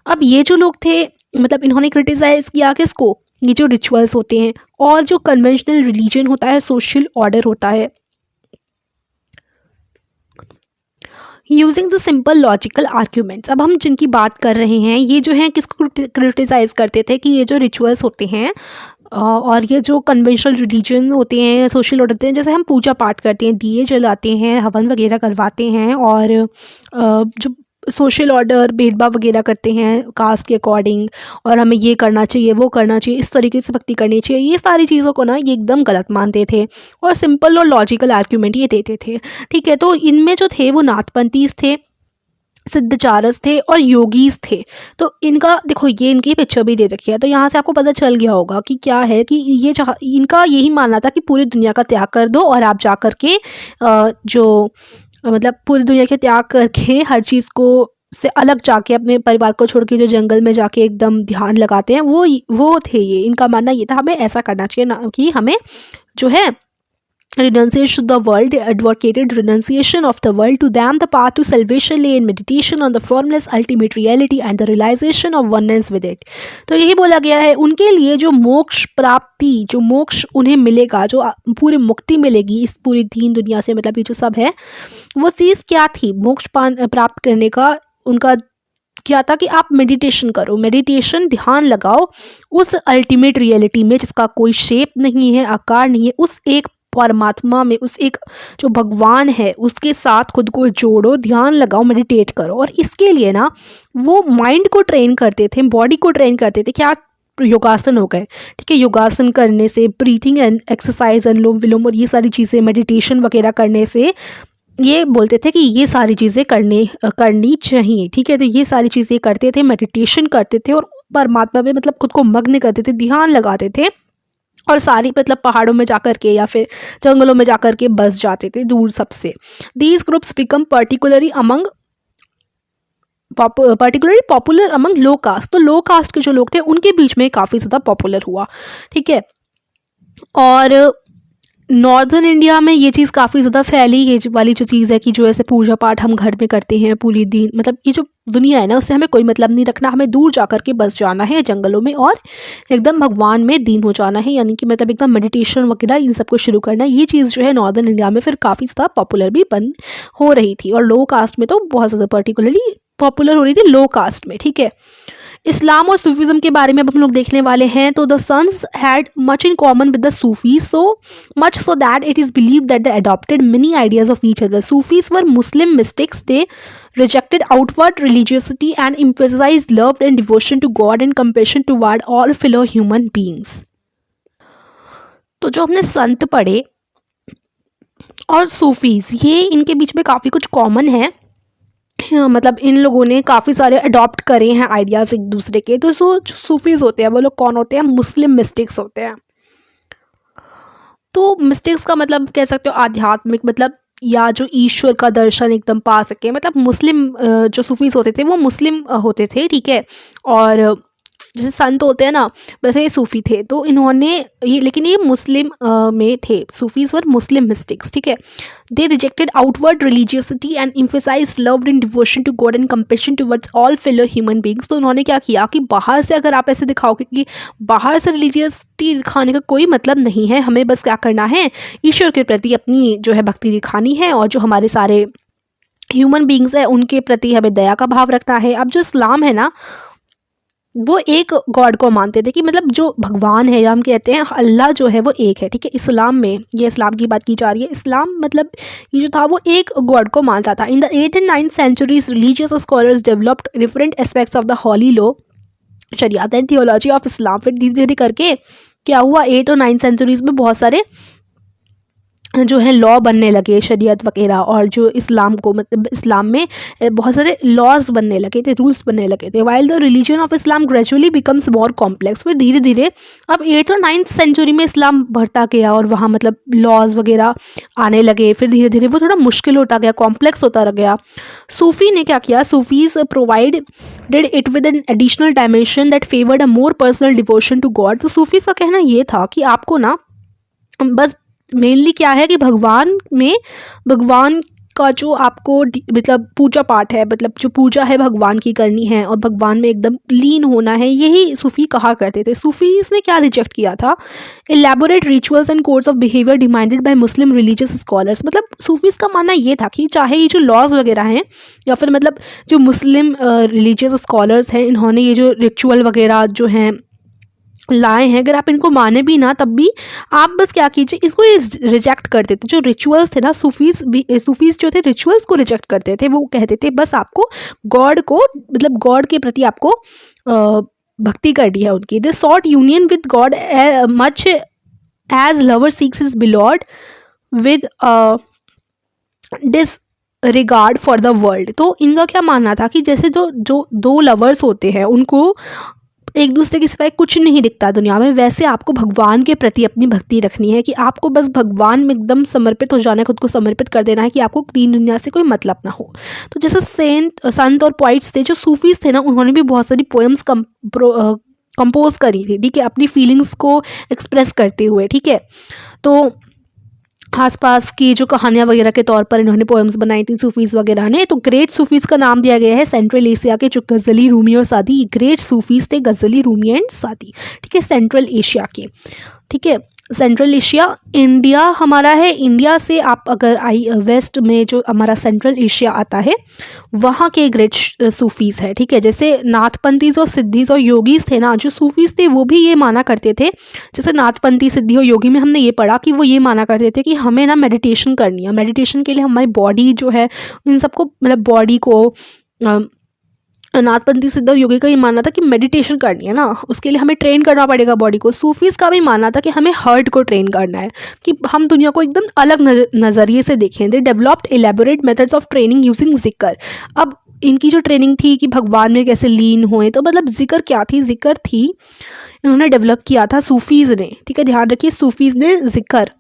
अब ये जो लोग थे, मतलब इन्होंने क्रिटिसाइज़ किया किसको, ये जो रिचुअल्स होते हैं और जो कन्वेंशनल रिलीजन होता है, सोशल ऑर्डर होता है, using the simple logical arguments. अब हम जिनकी बात कर रहे हैं, ये जो है किसको क्रिटिसाइज़ करते थे कि ये जो रिचुअल्स होते हैं और ये जो कन्वेंशनल रिलीजन होते हैं, सोशल ऑर्डर होते हैं, जैसे हम पूजा पाठ करते हैं, दिए जलाते हैं, हवन वगैरह करवाते हैं, और जो सोशल ऑर्डर भेदभाव वगैरह करते हैं कास्ट के अकॉर्डिंग, और हमें ये करना चाहिए, वो करना चाहिए, इस तरीके से भक्ति करनी चाहिए, ये सारी चीज़ों को ना ये एकदम गलत मानते थे और सिंपल और लॉजिकल आर्ग्यूमेंट ये देते थे। ठीक है, तो इनमें जो थे वो नाथपंथीज थे, सिद्धचारस थे और योगीज थे। तो इनका देखो, ये इनकी पिक्चर भी दे रखी है, तो यहाँ से आपको पता चल गया होगा कि क्या है, कि ये इनका यही मानना था कि पूरी दुनिया का त्याग कर दो और आप जा कर के जो मतलब पूरी दुनिया के त्याग करके हर चीज़ को से अलग जाके अपने परिवार को छोड़ के जो जंगल में जाके एकदम ध्यान लगाते हैं, वो थे ये। इनका मानना ये था हमें ऐसा करना चाहिए, ना कि हमें जो है renunciation of the world. They advocated renunciation of the world. To them, the path to salvation lay in meditation on the formless ultimate reality and the realization of oneness with it. तो यही बोला गया है उनके लिए, जो मोक्ष प्राप्ति, जो मोक्ष उन्हें मिलेगा, जो पूरी मुक्ति मिलेगी इस पूरी दीन दुनिया से, मतलब ये जो सब है, वो चीज़ क्या थी, मोक्ष प्राप्त करने का उनका क्या था कि आप मेडिटेशन करो, मेडिटेशन, ध्यान लगाओ उस अल्टीमेट रियलिटी में जिसका कोई शेप नहीं है, आकार नहीं है, उस एक परमात्मा में, उस एक जो भगवान है उसके साथ खुद को जोड़ो, ध्यान लगाओ, मेडिटेट करो। और इसके लिए ना वो माइंड को ट्रेन करते थे, बॉडी को ट्रेन करते थे। क्या योगासन हो गए, ठीक है, योगासन करने से, ब्रीथिंग एंड एक्सरसाइज, अनुलोम विलोम और ये सारी चीज़ें, मेडिटेशन वगैरह करने से, ये बोलते थे कि ये सारी चीज़ें करनी चाहिए। ठीक है, तो ये सारी चीज़ें करते थे, मेडिटेशन करते थे और परमात्मा में मतलब खुद को मग्न करते थे, ध्यान लगाते थे, और सारी मतलब पहाड़ों में जाकर के या फिर जंगलों में जाकर के बस जाते थे दूर सबसे। These groups became particularly popular among low caste. तो लो कास्ट के जो लोग थे उनके बीच में काफ़ी ज़्यादा पॉपुलर हुआ। ठीक है, और नॉर्दर्न इंडिया में ये चीज़ काफ़ी ज़्यादा फैली, ये वाली जो चीज़ है कि जो ऐसे पूजा पाठ हम घर में करते हैं पूरी दिन, मतलब ये जो दुनिया है ना उससे हमें कोई मतलब नहीं रखना, हमें दूर जा कर के बस जाना है जंगलों में और एकदम भगवान में लीन हो जाना है, यानी कि मतलब एकदम मेडिटेशन वगैरह इन सबको शुरू करना है। ये चीज़ जो है नॉर्दर्न इंडिया में फिर काफ़ी ज़्यादा पॉपुलर भी बन हो रही थी, और लो कास्ट में तो बहुत ज़्यादा पर्टिकुलरली पॉपुलर हो रही थी लो कास्ट में, ठीक है। इस्लाम और सूफीज़म के बारे में अब हम लोग देखने वाले हैं। तो the saints had much in common with the Sufis, so much so that it is believed that they adopted many ideas of each other. Sufis were Muslim mystics. They rejected outward religiosity and emphasized love and devotion to God and compassion toward all fellow human beings. तो जो हमने संत पढ़े और Sufis, ये इनके बीच में काफ़ी कुछ कॉमन है। मतलब इन लोगों ने काफ़ी सारे अडॉप्ट करे हैं आइडियाज़ एक दूसरे के। तो जो सूफीज़ होते हैं वो लोग कौन होते हैं? मुस्लिम मिस्टिक्स होते हैं। तो मिस्टिक्स का मतलब कह सकते हो आध्यात्मिक, मतलब या जो ईश्वर का दर्शन एकदम पा सके, मतलब मुस्लिम जो सूफीज़ होते थे वो मुस्लिम होते थे, ठीक है। और जैसे संत होते हैं ना, वैसे ये सूफ़ी थे। तो इन्होंने ये, लेकिन ये मुस्लिम में थे, सूफीज़ वर मुस्लिम मिस्टिक्स, ठीक है। They rejected outward religiosity and emphasised love and devotion to god and compassion towards all fellow human beings. तो उन्होंने क्या किया कि बाहर से अगर आप ऐसे दिखाओगे कि बाहर से रिलीजियसिटी दिखाने का कोई मतलब नहीं है, हमें बस क्या करना है, ईश्वर के प्रति अपनी जो है भक्ति दिखानी है, और जो हमारे सारे ह्यूमन बींग्स है उनके प्रति हमें दया का भाव रखना है। अब जो इस्लाम है ना, वो एक गॉड को मानते थे कि मतलब जो भगवान है, या हम कहते हैं अल्लाह जो है वो एक है, ठीक है। इस्लाम में, ये इस्लाम की बात की जा रही है, इस्लाम मतलब ये जो था वो एक गॉड को मानता था। In the 8th and 9th centuries religious scholars developed different aspects of the holy law, Shariat and theology of Islam. फिर धीरे धीरे करके क्या हुआ, 8 और 9 सेंचुरीज़ में बहुत सारे जो है लॉ बनने लगे, शरीयत वगैरह, और जो इस्लाम को मतलब इस्लाम में बहुत सारे लॉज बनने लगे थे, रूल्स बनने लगे थे। While the religion of Islam gradually becomes more complex. फिर धीरे धीरे अब 8th और 9th सेंचुरी में इस्लाम बढ़ता गया और वहाँ मतलब लॉज वगैरह आने लगे। फिर धीरे धीरे वो थोड़ा मुश्किल होता गया, कॉम्प्लेक्स होता रह गया। सूफ़ी ने क्या किया, Sufis provide did it with an additional dimension that favoured a more personal devotion to god. तो सूफीज का कहना ये था कि आपको ना बस मेनली क्या है कि भगवान का जो आपको मतलब पूजा पाठ है, मतलब जो पूजा है भगवान की करनी है और भगवान में एकदम लीन होना है, यही सूफ़ी कहा करते थे। सूफीज़ ने क्या रिजेक्ट किया था, elaborate rituals and codes of behaviour demanded by Muslim religious scholars. मतलब सूफीज़ का मानना ये था कि चाहे ये जो लॉज वगैरह हैं, या फिर मतलब जो मुस्लिम रिलीजियस स्कॉलर्स हैं, इन्होंने ये जो रिचुअल वगैरह जो हैं लाए हैं, अगर आप इनको माने भी ना, तब भी आप बस क्या कीजिए, इसको रिजेक्ट करते थे। जो रिचुअल्स थे ना, सूफीज जो थे रिचुअल्स को रिजेक्ट करते थे। वो कहते थे बस आपको गॉड को, मतलब गॉड के प्रति आपको भक्ति करनी है उनकी। They sought union with god much as lover seeks his beloved with disregard for the world. तो इनका क्या मानना था कि जैसे जो दो लवर्स होते हैं, उनको एक दूसरे के सिवाय कुछ नहीं दिखता दुनिया में, वैसे आपको भगवान के प्रति अपनी भक्ति रखनी है, कि आपको बस भगवान में एकदम समर्पित हो जाना है, खुद को समर्पित कर देना है, कि आपको तीन दुनिया से कोई मतलब ना हो। तो जैसे संत और पोइट्स थे, जो सूफीज थे ना, उन्होंने भी बहुत सारी पोएम्स कंपोज करी थी, ठीक है, अपनी फीलिंग्स को एक्सप्रेस करते हुए, ठीक है। तो आसपास की जो कहानियाँ वगैरह के तौर पर इन्होंने पोएम्स बनाई थी सूफीज़ वगैरह ने। तो ग्रेट सूफीज़ का नाम दिया गया है सेंट्रल एशिया के जो गज़ली, रूमी और सादी। ग्रेट सूफीज़ थे गज़ली, रूमी एंड सादी, ठीक है, सेंट्रल एशिया के, ठीक है। सेंट्रल एशिया इंडिया हमारा है, इंडिया से आप अगर वेस्ट में जो हमारा सेंट्रल एशिया आता है, वहाँ के ग्रेट सूफीज़ है, ठीक है। जैसे नाथपंथीज़ और सिद्धीज़ और योगीज़ थे ना, जो सूफीज़ थे वो भी ये माना करते थे, जैसे नाथपंथी, सिद्धि और योगी में हमने ये पढ़ा कि वो ये माना करते थे कि हमें ना मेडिटेशन करनी है। मेडिटेशन के लिए हमारी बॉडी जो है, इन सबको मतलब बॉडी को नाथपंथी, सिद्ध और योगी का ये मानना था कि मेडिटेशन करनी है ना, उसके लिए हमें ट्रेन करना पड़ेगा बॉडी को। सूफीज़ का भी मानना था कि हमें हार्ट को ट्रेन करना है, कि हम दुनिया को एकदम अलग नज़रिए से देखें। They developed elaborate methods of training using जिक्र। अब इनकी जो ट्रेनिंग थी कि भगवान में कैसे लीन होए, तो मतलब जिक्र क्या थी, जिक्र थी इन्होंने डेवलप किया था सूफीज़ ने, ठीक है, ध्यान रखिए, सूफीज़ ने जिक्र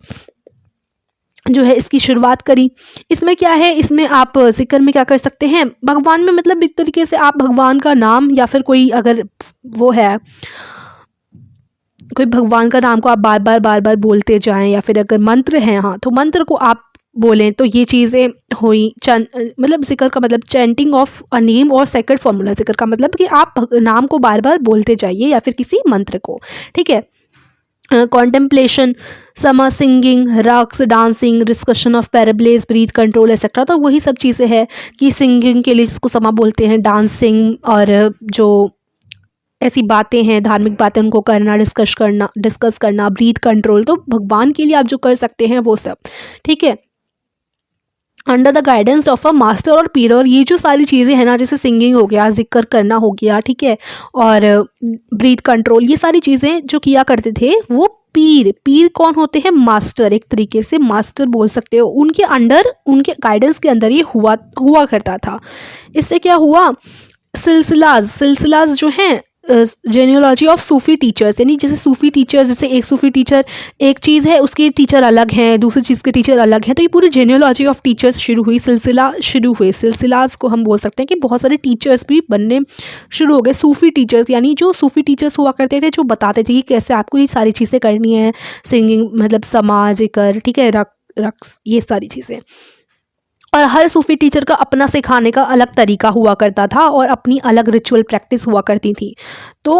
जो है इसकी शुरुआत करी। इसमें क्या है, इसमें आप जिक्र में क्या कर सकते हैं, भगवान में मतलब एक तरीके से आप भगवान का नाम, या फिर कोई अगर वो है कोई भगवान का नाम को आप बार बार बोलते जाएं, या फिर अगर मंत्र हैं, हाँ, तो मंत्र को आप बोलें, तो ये चीज़ें हुई। मतलब जिक्र का मतलब चैंटिंग ऑफ अ नेम और सेक्रेट फॉर्मूला, जिक्र का मतलब कि आप नाम को बार बार बोलते जाइए या फिर किसी मंत्र को, ठीक है। Contemplation, sama, singing, raqs, dancing, discussion of parables, breath control etcetera, तो वही सब चीज़ें हैं कि सिंगिंग के लिए जिसको समा बोलते हैं, डांसिंग, और जो ऐसी बातें हैं, धार्मिक बातें, उनको करना, डिस्कस करना, ब्रीथ कंट्रोल, तो भगवान के लिए आप जो कर सकते हैं वो सब, ठीक है, under the guidance of a master और पीर। और ये जो सारी चीज़ें हैं ना, जैसे सिंगिंग हो गया, जिक्र करना हो गया, ठीक है, और ब्रीथ कंट्रोल, ये सारी चीज़ें जो किया करते थे वो पीर। पीर कौन होते हैं? मास्टर, एक तरीके से मास्टर बोल सकते हो, उनके अंडर, उनके गाइडेंस के अंदर ये हुआ करता था। इससे क्या हुआ? सिलसिलाज जो हैं, जेनियोलॉजी ऑफ सूफ़ी टीचर्स, यानी जैसे सूफ़ी टीचर्स, जैसे एक सूफ़ी टीचर एक चीज़ है, उसके टीचर अलग हैं, दूसरी चीज़ के टीचर अलग हैं, तो ये पूरी जेनियोलॉजी ऑफ टीचर्स शुरू हुई, सिलसिला शुरू हुए। सिलसिलाज को हम बोल सकते हैं कि बहुत सारे टीचर्स भी बनने शुरू हो गए, सूफ़ी टीचर्स, यानी जो सूफ़ी टीचर्स हुआ करते थे, जो बताते थे कि कैसे आपको ये सारी चीज़ें करनी है, सिंगिंग मतलब समाज, जिक्र, ठीक है, रक्स, ये सारी चीज़ें। और हर सूफ़ी टीचर का अपना सिखाने का अलग तरीका हुआ करता था और अपनी अलग रिचुअल प्रैक्टिस हुआ करती थी। तो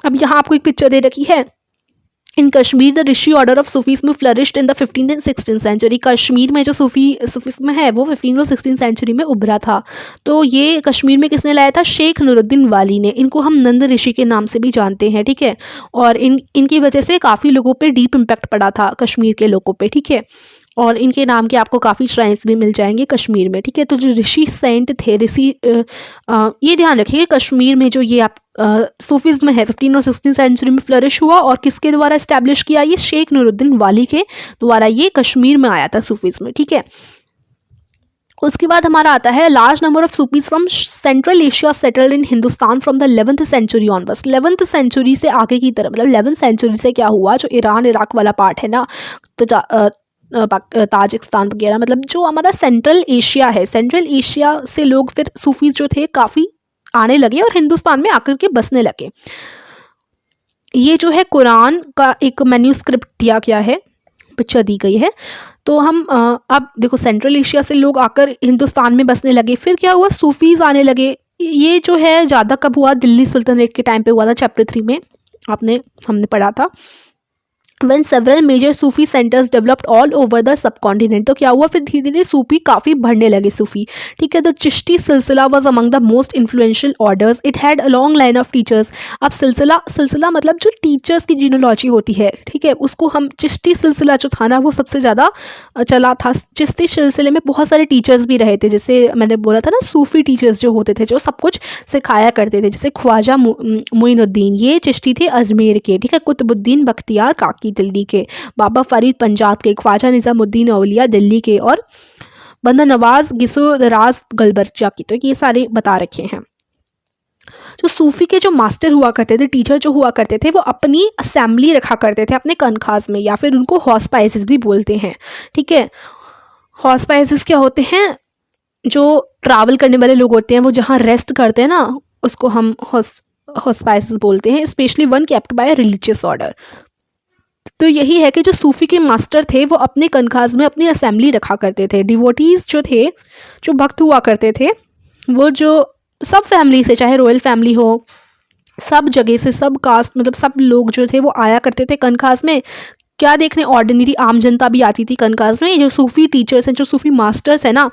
अब यहाँ आपको एक पिक्चर दे रखी है। In Kashmir the Rishi order of Sufism flourished in the 15th and 16th century. Kashmir में जो सूफीज़्म है वो 15th और 16th सेंचुरी में उभरा था। तो ये कश्मीर में किसने लाया था? शेख नूरुद्दीन वाली ने। इनको हम नंद ऋषि के नाम से भी जानते हैं, ठीक है। और इनकी वजह से काफ़ी लोगों पे डीप इम्पैक्ट पड़ा था, कश्मीर के लोगों पे, ठीक है। और इनके नाम के आपको काफ़ी श्राइन्स भी मिल जाएंगे कश्मीर में, ठीक है। तो जो ऋषि सेंट थे, ये ध्यान रखिए, कश्मीर में जो ये आप सूफीज़्म है 15 और 16 सेंचुरी में फ्लरिश हुआ, और किसके द्वारा इस्टेब्लिश किया? ये शेख नूरुद्दीन वाली के द्वारा ये कश्मीर में आया था सूफीज़्म, ठीक है। उसके बाद हमारा आता है large number of Sufis from Central Asia settled in Hindustan from the 11th century onwards. 11th century से आगे की तरफ, मतलब 11th सेंचुरी से क्या हुआ, जो ईरान इराक वाला पार्ट है ना, तो ताजिकिस्तान वगैरह, मतलब जो हमारा सेंट्रल एशिया है, सेंट्रल एशिया से लोग फिर सूफीज जो थे काफ़ी आने लगे और हिंदुस्तान में आकर के बसने लगे। ये जो है कुरान का एक मैन्यूस्क्रिप्ट दिया गया है, पिक्चर दी गई है। तो हम अब देखो, सेंट्रल एशिया से लोग आकर हिंदुस्तान में बसने लगे, फिर क्या हुआ? सूफीज़ आने लगे। ये जो है ज़्यादा कब हुआ? दिल्ली सुल्तानेट के टाइम पे हुआ था, चैप्टर 3 में हमने पढ़ा था। When several major Sufi centres developed all over the sub continent, तो क्या हुआ? फिर धीरे धीरे सूफी काफ़ी बढ़ने लगे, सूफी, ठीक है। तो चिश्ती सिलसिला was among the most influential orders, it had a long line of teachers. अब सिलसिला मतलब जो टीचर्स की जीनोलॉजी होती है, ठीक है, उसको हम चिश्ती सिलसिला जो था ना, वो सबसे ज़्यादा चला था। चिश्ती सिलसिले में बहुत सारे टीचर्स भी रहे थे, जैसे मैंने बोला था ना, सूफी टीचर्स जो होते थे, जो सब कुछ सिखाया करते थे, जैसे ख्वाजा मोइनुद्दीन, ये चिश्ती थे अजमेर के, ठीक है। कुतुबुद्दीन बख्तियार काकी दिल्ली के, बाबा फरीद पंजाब के, ख्वाजा निज़ामुद्दीन औलिया दिल्ली के, और बंदा नवाज गिसोदराज गलबर्जा की। तो ये सारे बता रखे हैं। जो सूफी के जो मास्टर हुआ करते थे, टीचर जो हुआ करते थे, वो अपनी असेंबली रखा करते थे अपने कनखास में, या फिर उनको हॉस्पाइसेस भी बोलते हैं, ठीक है। हॉस्पाइसेस क्या होते हैं? जो ट्रैवल करने वाले लोग होते हैं, वो जहाँ रेस्ट करते हैं ना, उसको हम हॉस्पाइसेस बोलते हैं, specially one kept bye religious order. तो यही है कि जो सूफ़ी के मास्टर थे वो अपने कनखास में अपनी असेंबली रखा करते थे। डिवोटीज़ जो थे, जो भक्त हुआ करते थे, वो जो सब फैमिली से, चाहे रॉयल फैमिली हो, सब जगह से, सब कास्ट, मतलब सब लोग जो थे वो आया करते थे कनखास में। क्या देखने? ऑर्डिनरी आम जनता भी आती थी कनखास में। जो सूफ़ी टीचर्स हैं, जो सूफ़ी मास्टर्स हैं ना,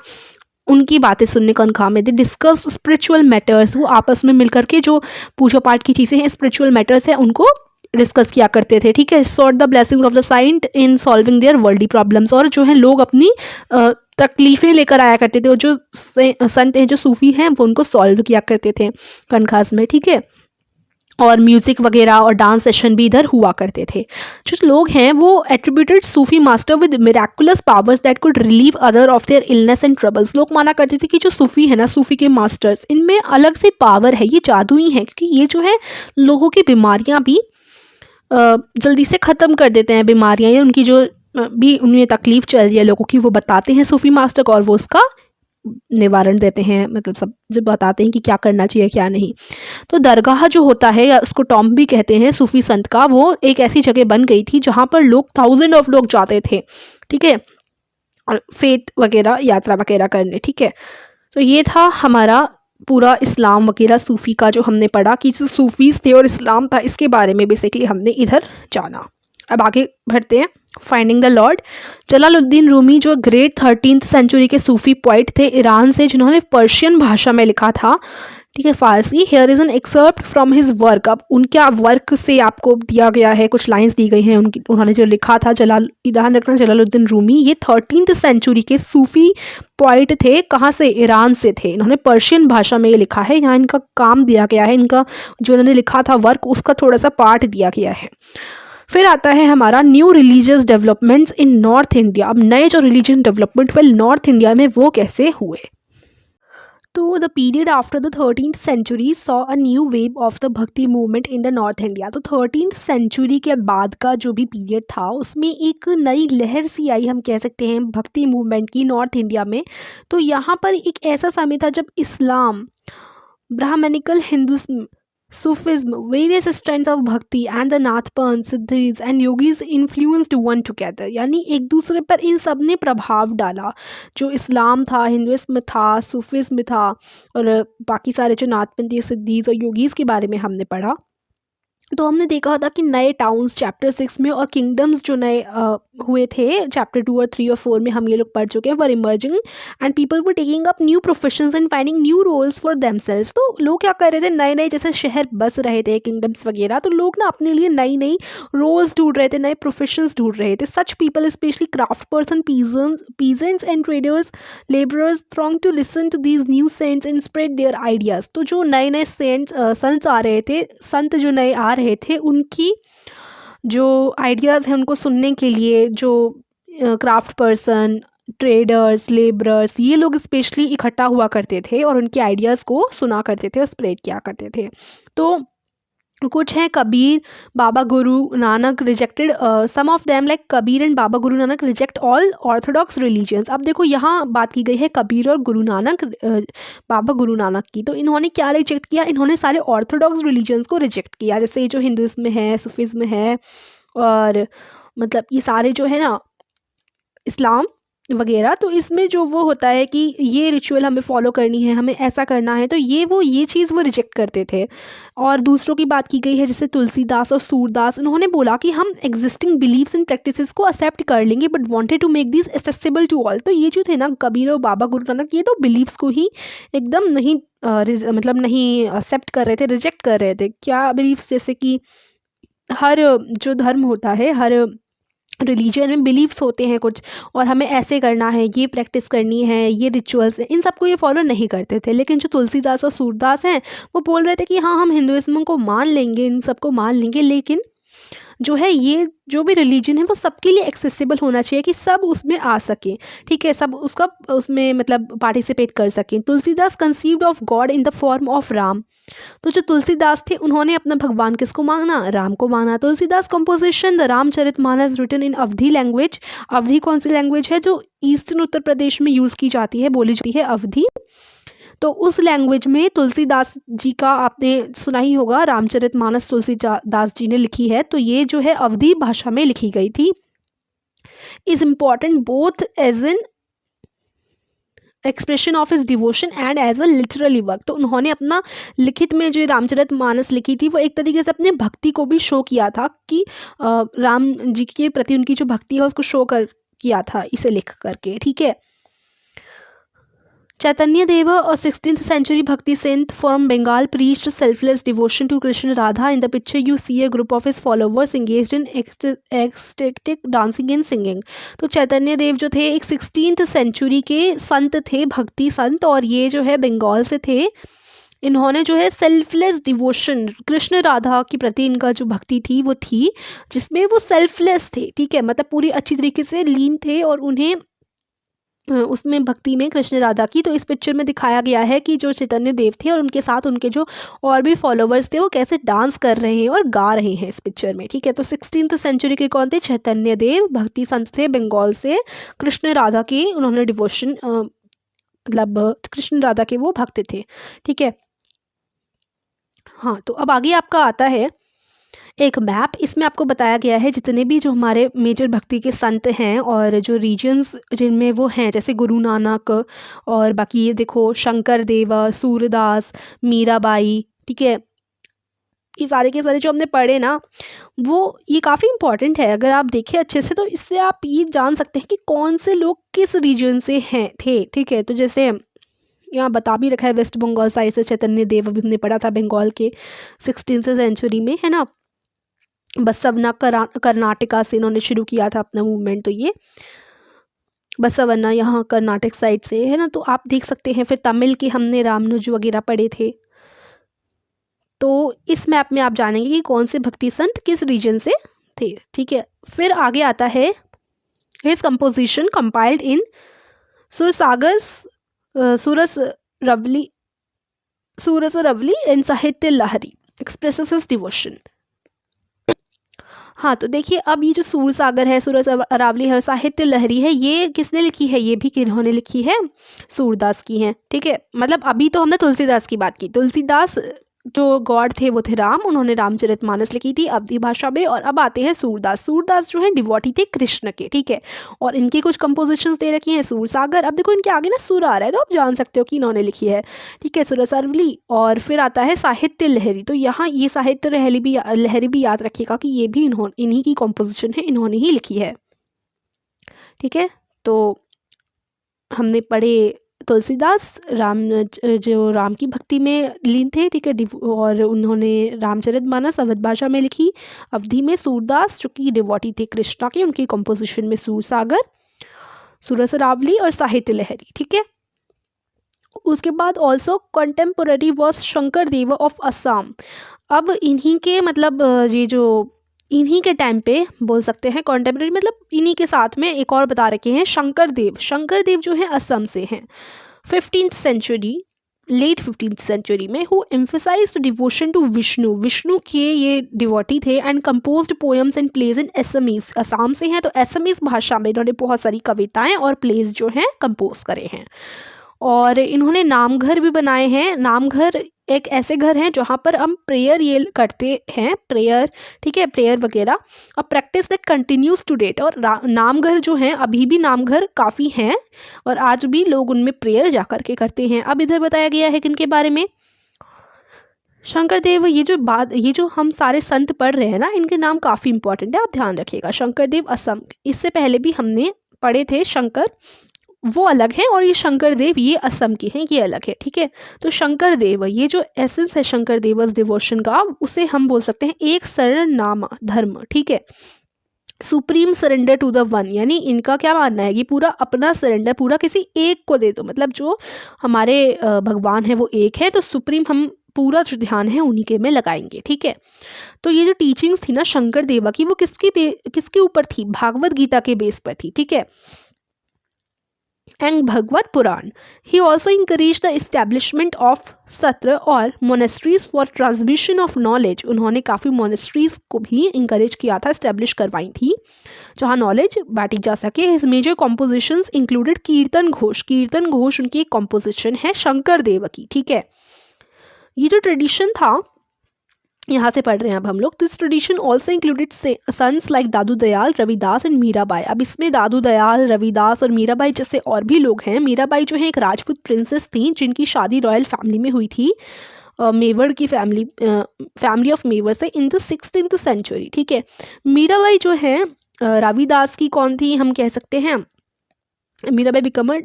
उनकी बातें सुनने कनखा में। दे डिस्कस स्पिरिचुअल मैटर्स, वो आपस में मिलकर के जो पूजा पाठ की चीज़ें हैं, स्पिरिचुअल मैटर्स हैं, उनको डिस्कस किया करते थे, ठीक है। Sought the blessings of the saint in solving their worldly problems, और जो है लोग अपनी तकलीफ़ें लेकर आया करते थे, और जो संत हैं, जो सूफ़ी हैं, वो उनको सॉल्व किया करते थे कनखास में, ठीक है। और म्यूज़िक वगैरह और डांस सेशन भी इधर हुआ करते थे। जो लोग हैं वो attributed Sufi master with miraculous powers that could relieve other of their illness and troubles. लोग माना करते थे कि जो सूफ़ी है ना, सूफ़ी के मास्टर्स, इनमें अलग से पावर है, ये जादुई हैं, क्योंकि ये जो है लोगों की बीमारियाँ भी जल्दी से ख़त्म कर देते हैं, बीमारियाँ, या उनकी जो भी उनमें तकलीफ़ चल रही है लोगों की, वो बताते हैं सूफ़ी मास्टर को, और वो उसका निवारण देते हैं, मतलब सब जो बताते हैं कि क्या करना चाहिए क्या नहीं। तो दरगाह जो होता है या उसको टॉम्ब भी कहते हैं सूफ़ी संत का, वो एक ऐसी जगह बन गई थी जहाँ पर लोग थाउजेंड ऑफ लोग जाते थे, ठीक है, और फेथ वगैरह यात्रा वगैरह करने, ठीक है। तो ये था हमारा पूरा इस्लाम वगैरह सूफ़ी का जो हमने पढ़ा कि जो सूफ़ीज़ थे और इस्लाम था, इसके बारे में बेसिकली हमने इधर जाना। अब आगे बढ़ते हैं। Finding the Lord. Jalaluddin Rumi जो ग्रेट 13th सेंचुरी के सूफ़ी पोइट थे ईरान से, जिन्होंने पर्शियन भाषा में लिखा था, ठीक है, Farsi. Here is an excerpt from his work. अब उनका वर्क से आपको दिया गया है, कुछ लाइंस दी गई हैं उनकी, उन्होंने जो लिखा था। ध्यान रखना, जलालुद्दीन रूमी ये 13th सेंचुरी के सूफ़ी पोइट थे। कहाँ से? ईरान से थे। इन्होंने पर्शियन भाषा में ये लिखा है। यहाँ इनका काम दिया गया है, इनका जो इन्होंने लिखा था वर्क, उसका थोड़ा सा पार्ट दिया गया है। फिर आता है हमारा new religious developments in North India. अब नए जो religion development well North India में वो कैसे हुए? तो the period after the 13th century saw a new wave of the bhakti movement in the North India. तो 13th सेंचुरी के बाद का जो भी पीरियड था उसमें एक नई लहर सी आई, हम कह सकते हैं, भक्ति मूवमेंट की नॉर्थ इंडिया में। तो यहाँ पर एक ऐसा समय था जब Islam, Brahmanical Hinduism, Sufism, various strands of bhakti and the Nathpan, Siddhis and Yogis influenced one together। यानी एक दूसरे पर इन सब ने प्रभाव डाला। जो इस्लाम था, हिंदुइज्म था, सूफिज्म था, और बाकी सारे जो नाथपंथी, सिद्धीज और योगीज़ के बारे में हमने पढ़ा। तो हमने देखा था कि नए टाउन्स चैप्टर 6 में और किंगडम्स जो नए हुए थे चैप्टर 2 और 3 और 4 में, हम ये लोग पढ़ चुके हैं, were emerging and people were taking up new professions and finding new roles for themselves. तो लोग क्या कर रहे थे, नए नए जैसे शहर बस रहे थे, किंगडम्स वगैरह, तो लोग ना अपने लिए नई नई रोल्स ढूंढ रहे थे, नए प्रोफेशंस ढूंढ रहे थे। Such people specially craft person, peasants and traders, labourers thronged to listen to these new saints and spread their ideas। तो जो नए नए संत आ रहे थे, संत जो नए आ रहे थे, उनकी जो आइडियाज़ हैं उनको सुनने के लिए जो क्राफ्ट पर्सन, ट्रेडर्स, लेबरर्स, ये लोग स्पेशली इकट्ठा हुआ करते थे और उनके आइडियाज़ को सुना करते थे और स्प्रेड किया करते थे। तो कुछ हैं Kabir, Baba Guru Nanak rejected, some of them like Kabir and Baba Guru Nanak reject all orthodox religions. अब देखो यहाँ बात की गई है कबीर और गुरु नानक, बाबा गुरु नानक की। तो इन्होंने क्या रिजेक्ट किया? इन्होंने सारे ऑर्थोडॉक्स रिलीजियंस को रिजेक्ट किया, जैसे जो हिंदुइज्म है, सूफिज्म है, और मतलब ये सारे जो है ना, इस्लाम वगैरह। तो इसमें जो वो होता है कि ये रिचुअल हमें फॉलो करनी है, हमें ऐसा करना है, तो ये चीज़ वो रिजेक्ट करते थे। और दूसरों की बात की गई है, जैसे तुलसीदास और सूरदास, इन्होंने बोला कि हम एग्जिस्टिंग बिलीव्स एंड प्रैक्टिसेस को एक्सेप्ट कर लेंगे but wanted to make this accessible to all. तो ये जो थे ना कबीर और बाबा गुरु नानक, ये तो बिलीव्स को ही एकदम नहीं मतलब नहीं एक्सेप्ट कर रहे थे, रिजेक्ट कर रहे थे। क्या बिलीव्स? जैसे कि हर जो धर्म होता है, हर रिलीजन में बिलीव्स होते हैं कुछ, और हमें ऐसे करना है, ये प्रैक्टिस करनी है, ये रिचुअल्स हैं, इन सबको ये फॉलो नहीं करते थे। लेकिन जो तुलसीदास और सूरदास हैं, वो बोल रहे थे कि हाँ, हम हिंदुइज्म को मान लेंगे, इन सबको मान लेंगे, लेकिन जो है ये जो भी रिलीजन है वो सबके लिए एक्सेसिबल होना चाहिए, कि सब उसमें आ सकें, ठीक है, सब उसका उसमें मतलब पार्टिसिपेट कर सकें। Tulsidas conceived of God in the form of Ram. तो जो तुलसीदास थे, उन्होंने अपना भगवान किसको माना? राम को माना। Tulsidas composition the Ramcharitmanas written in Awadhi language. Awadhi कौन सी लैंग्वेज है? जो ईस्टर्न उत्तर प्रदेश में यूज़ की जाती है, बोली जाती है, अवधी। तो उस लैंग्वेज में तुलसीदास जी का आपने सुना ही होगा, रामचरितमानस तुलसीदास जी ने लिखी है। तो ये जो है अवधी भाषा में लिखी गई थी। Is important both as an expression of his devotion and as a literary work. तो उन्होंने अपना लिखित में जो रामचरितमानस लिखी थी, वो एक तरीके से अपने भक्ति को भी शो किया था, कि राम जी के प्रति उनकी जो भक्ति है उसको शो कर किया था इसे लिख करके, ठीक है। चैतन्य देव और 16th century bhakti saint from Bengal preached selfless devotion to Krishna Radha। In the picture you see a group of his followers engaged in ecstatic dancing and singing। तो चैतन्य देव जो थे एक 16th century के संत थे, भक्ति संत, और ये जो है बंगाल से थे। इन्होंने जो है सेल्फलेस डिवोशन, कृष्ण राधा के प्रति इनका जो भक्ति थी वो थी, जिसमें वो सेल्फलेस थे, ठीक है, मतलब पूरी अच्छी तरीके से लीन थे, और उन्हें उसमें भक्ति में कृष्ण राधा की। तो इस पिक्चर में दिखाया गया है कि जो चैतन्य देव थे और उनके साथ उनके जो और भी फॉलोवर्स थे, वो कैसे डांस कर रहे हैं और गा रहे हैं इस पिक्चर में, ठीक है। तो 16th century के कौन थे? चैतन्य देव, भक्ति संत थे, बंगाल से, कृष्ण राधा की उन्होंने डिवोशन मतलब कृष्ण राधा के वो भक्त थे, ठीक है। हाँ, तो अब आगे आपका आता है एक मैप। इसमें आपको बताया गया है जितने भी जो हमारे मेजर भक्ति के संत हैं और जो रीजन्स जिनमें वो हैं, जैसे गुरु नानक और बाकी ये देखो शंकर देवा, सूरदास, मीराबाई, ठीक है। ये सारे के सारे जो हमने पढ़े ना, वो ये काफ़ी इंपॉर्टेंट है। अगर आप देखें अच्छे से तो इससे आप ये जान सकते हैं कि कौन से लोग किस रीजन से हैं थे, ठीक है। तो जैसे यहाँ बता भी रखा है वेस्ट बंगाल साइड से चैतन्य देव, अभी हमने पढ़ा था बंगाल के 16th सेंचुरी में, है ना। बसवना कर्नाटका से इन्होंने शुरू किया था अपना मूवमेंट। तो ये बसवन्ना यहाँ कर्नाटक साइड से है ना। तो आप देख सकते हैं फिर तमिल के हमने रामनुज वगैरह पढ़े थे। तो इस मैप में आप जानेंगे कि कौन से भक्ति संत किस रीजन से थे, ठीक है। फिर आगे आता है his composition compiled in Sursagar Sursaravali and Sahitya Lahari expresses his devotion. हाँ, तो देखिए अब ये जो सूरसागर है, सूरज अरावली है, साहित्य लहरी है, ये किसने लिखी है? ये भी किन्होंने लिखी है? सूरदास की है, ठीक है। मतलब अभी तो हमने तुलसीदास की बात की। तुलसीदास जो गॉड थे वो थे राम, उन्होंने रामचरितमानस लिखी थी अवधी भाषा में। और अब आते हैं सूरदास। सूरदास जो है डिवोटी थे कृष्ण के, ठीक है। और इनकी कुछ कंपोजिशंस दे रखी हैं सूरसागर। अब देखो इनके आगे ना सुर आ रहा है तो आप जान सकते हो कि इन्होंने लिखी है, ठीक है, सूरज अरावली। और फिर आता है साहित्य लहरी। तो यहाँ ये साहित्य लहरी भी याद रखिएगा कि ये भी इन्हीं की कॉम्पोजिशन है, इन्होंने ही लिखी है, ठीक है। तो हमने पढ़े तुलसीदास जो राम की भक्ति में लीन थे, ठीक है। और उन्होंने रामचरितमानस अवध भाषा में लिखी। अवधि में सूरदास जो कि डिवोटी थे कृष्णा के, उनकी कंपोजिशन में सूरसागर, सूरज अरावली और साहित्य लहरी, ठीक है। उसके बाद also contemporary was Shankar Dev of Assam. अब इन्हीं के मतलब ये जो इन्हीं के टाइम पे बोल सकते हैं कॉन्टेम्प्रेरी, मतलब इन्हीं के साथ में एक और बता रखे हैं शंकर देव जो है असम से हैं। 15th century, late 15th century में, who emphasised devotion to Vishnu के ये डिवोटी थे। And composed poems and plays in Assamese, Assam से हैं तो एसमीज भाषा में इन्होंने बहुत सारी कविताएं और प्लेज जो हैं कंपोज करे हैं। और इन्होंने नामघर भी बनाए हैं। नामघर एक ऐसे घर हैं जहाँ पर हम प्रेयर ये करते हैं, प्रेयर, ठीक है, प्रेयर वगैरह। और practice that continues to date. और नामघर जो हैं अभी भी नामघर काफ़ी हैं और आज भी लोग उनमें प्रेयर जा कर के करते हैं। अब इधर बताया गया है किनके बारे में, शंकर देव। ये जो हम सारे संत पढ़ रहे हैं ना, इनके नाम काफ़ी इंपॉर्टेंट है, आप ध्यान रखिएगा। शंकर देव असम, इससे पहले भी हमने पढ़े थे शंकर, वो अलग है, और ये शंकर देव ये असम की हैं, ये अलग है, ठीक है। तो शंकर देव, ये जो एसेंस है शंकर देवस डिवोशन का, उसे हम बोल सकते हैं एक शरण नाम धर्म, ठीक है। Supreme surrender to the one, यानी इनका क्या मानना है कि पूरा अपना सरेंडर पूरा किसी एक को दे दो। मतलब जो हमारे भगवान है वो एक है, तो सुप्रीम हम पूरा जो ध्यान है उन्हीं के में लगाएंगे, ठीक है। तो ये जो टीचिंग्स थी ना शंकर देवा की, वो किसके ऊपर थी? भागवत गीता के बेस पर थी, ठीक है, and Bhagavat Purana. He also encourage the establishment of satra और monasteries for transmission of knowledge. उन्होंने काफ़ी मोनेस्ट्रीज को भी इंकरेज किया था, इस्टेब्लिश करवाई थी, जहाँ नॉलेज बांटी जा सके। हिज मेजर कॉम्पोजिशंस इंक्लूडेड कीर्तन घोष उनकी एक कॉम्पोजिशन है शंकर देव की, ठीक है। ये जो ट्रेडिशन था, यहाँ से पढ़ रहे हैं अब हम लोग। This tradition also included saints like Dadu Dayal, Ravidas and Mirabai. अब इसमें दादू दयाल, रविदास और मीराबाई जैसे और भी लोग हैं। मीराबाई जो है एक राजपूत प्रिंसेस थी जिनकी शादी रॉयल फैमिली में हुई थी, मेवर की फैमिली ऑफ मेवर से, इन द 16th सेंचुरी, ठीक है। मीराबाई जो है रविदास की कौन थी, हम कह सकते हैं Mirabai became a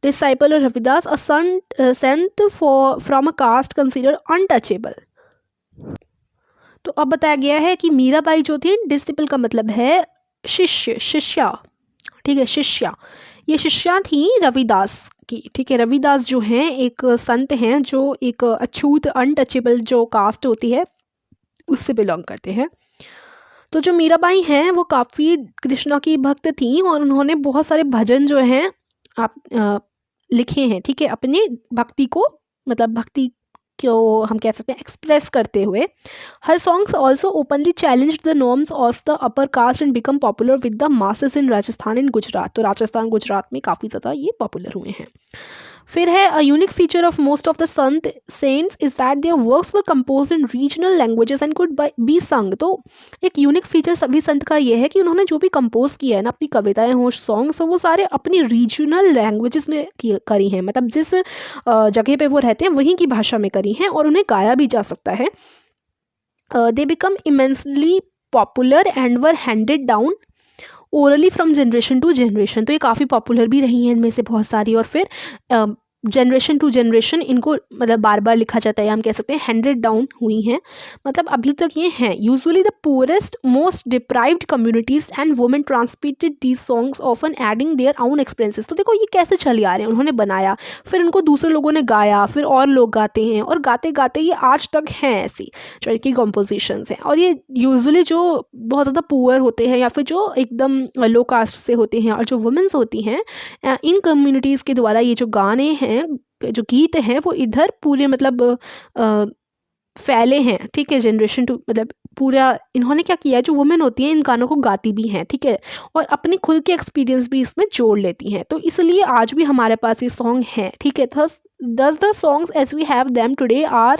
disciple of Ravidas, a saint from a caste considered untouchable. तो अब बताया गया है कि मीराबाई जो थी, डिसिपल का मतलब है शिष्या, ठीक है, शिष्या। ये शिष्या थी रविदास की, ठीक है। रविदास जो हैं एक संत हैं जो एक अछूत अनटचेबल जो कास्ट होती है उससे बिलोंग करते हैं। तो जो मीराबाई हैं वो काफ़ी कृष्णा की भक्त थी और उन्होंने बहुत सारे भजन जो हैं आप लिखे हैं, ठीक है, अपनी भक्ति को, मतलब भक्ति को हम कह सकते हैं एक्सप्रेस करते हुए। हर songs also openly challenge the norms of the upper caste and become popular with the masses in Rajasthan and Gujarat. तो राजस्थान गुजरात में काफ़ी ज़्यादा ये पॉपुलर हुए हैं। फिर है a unique feature of most of the sant saints is that their works were compose in regional languages and could be sung. तो एक यूनिक फीचर सभी संत का ये है कि उन्होंने जो भी कंपोज किया है ना, अपनी कविताएं हो, सॉन्ग्स हो, वो सारे अपनी रीजनल लैंग्वेजेस में करी हैं, मतलब जिस जगह पे वो रहते हैं वहीं की भाषा में करी हैं और उन्हें गाया भी जा सकता है। They became immensely popular and were handed down orally from generation to generation. तो ये काफ़ी पॉपुलर भी रही हैं इनमें से बहुत सारी, और फिर जनरेशन टू जनरेशन इनको मतलब बार बार लिखा जाता है, हम कह सकते हैं हैंडेड डाउन हुई हैं, मतलब अभी तक ये हैं। Usually the poorest most deprived communities and women transmitted these songs often adding their own experiences. तो देखो ये कैसे चले आ रहे हैं, उन्होंने बनाया, फिर उनको दूसरे लोगों ने गाया, फिर और लोग गाते हैं, और गाते गाते ये आज तक हैं ऐसी जो इनकी कॉम्पोजिशंस हैं। और ये यूजुअली जो बहुत ज़्यादा पुअर होते हैं या फिर जो एकदम लो कास्ट से होते हैं और जो वुमेन्स होती हैं, इन कम्युनिटीज़ के द्वारा ये जो गाने हैं, जो गीत हैं, वो इधर पूरे मतलब फैले हैं, ठीक है, जनरेशन टू मतलब पूरा इन्होंने क्या किया है, जो वुमेन होती हैं इन गानों को गाती भी हैं, ठीक है, और अपनी खुद के एक्सपीरियंस भी इसमें जोड़ लेती हैं। तो इसलिए आज भी हमारे पास ये सॉन्ग हैं, ठीक है। thus the songs as we have them today are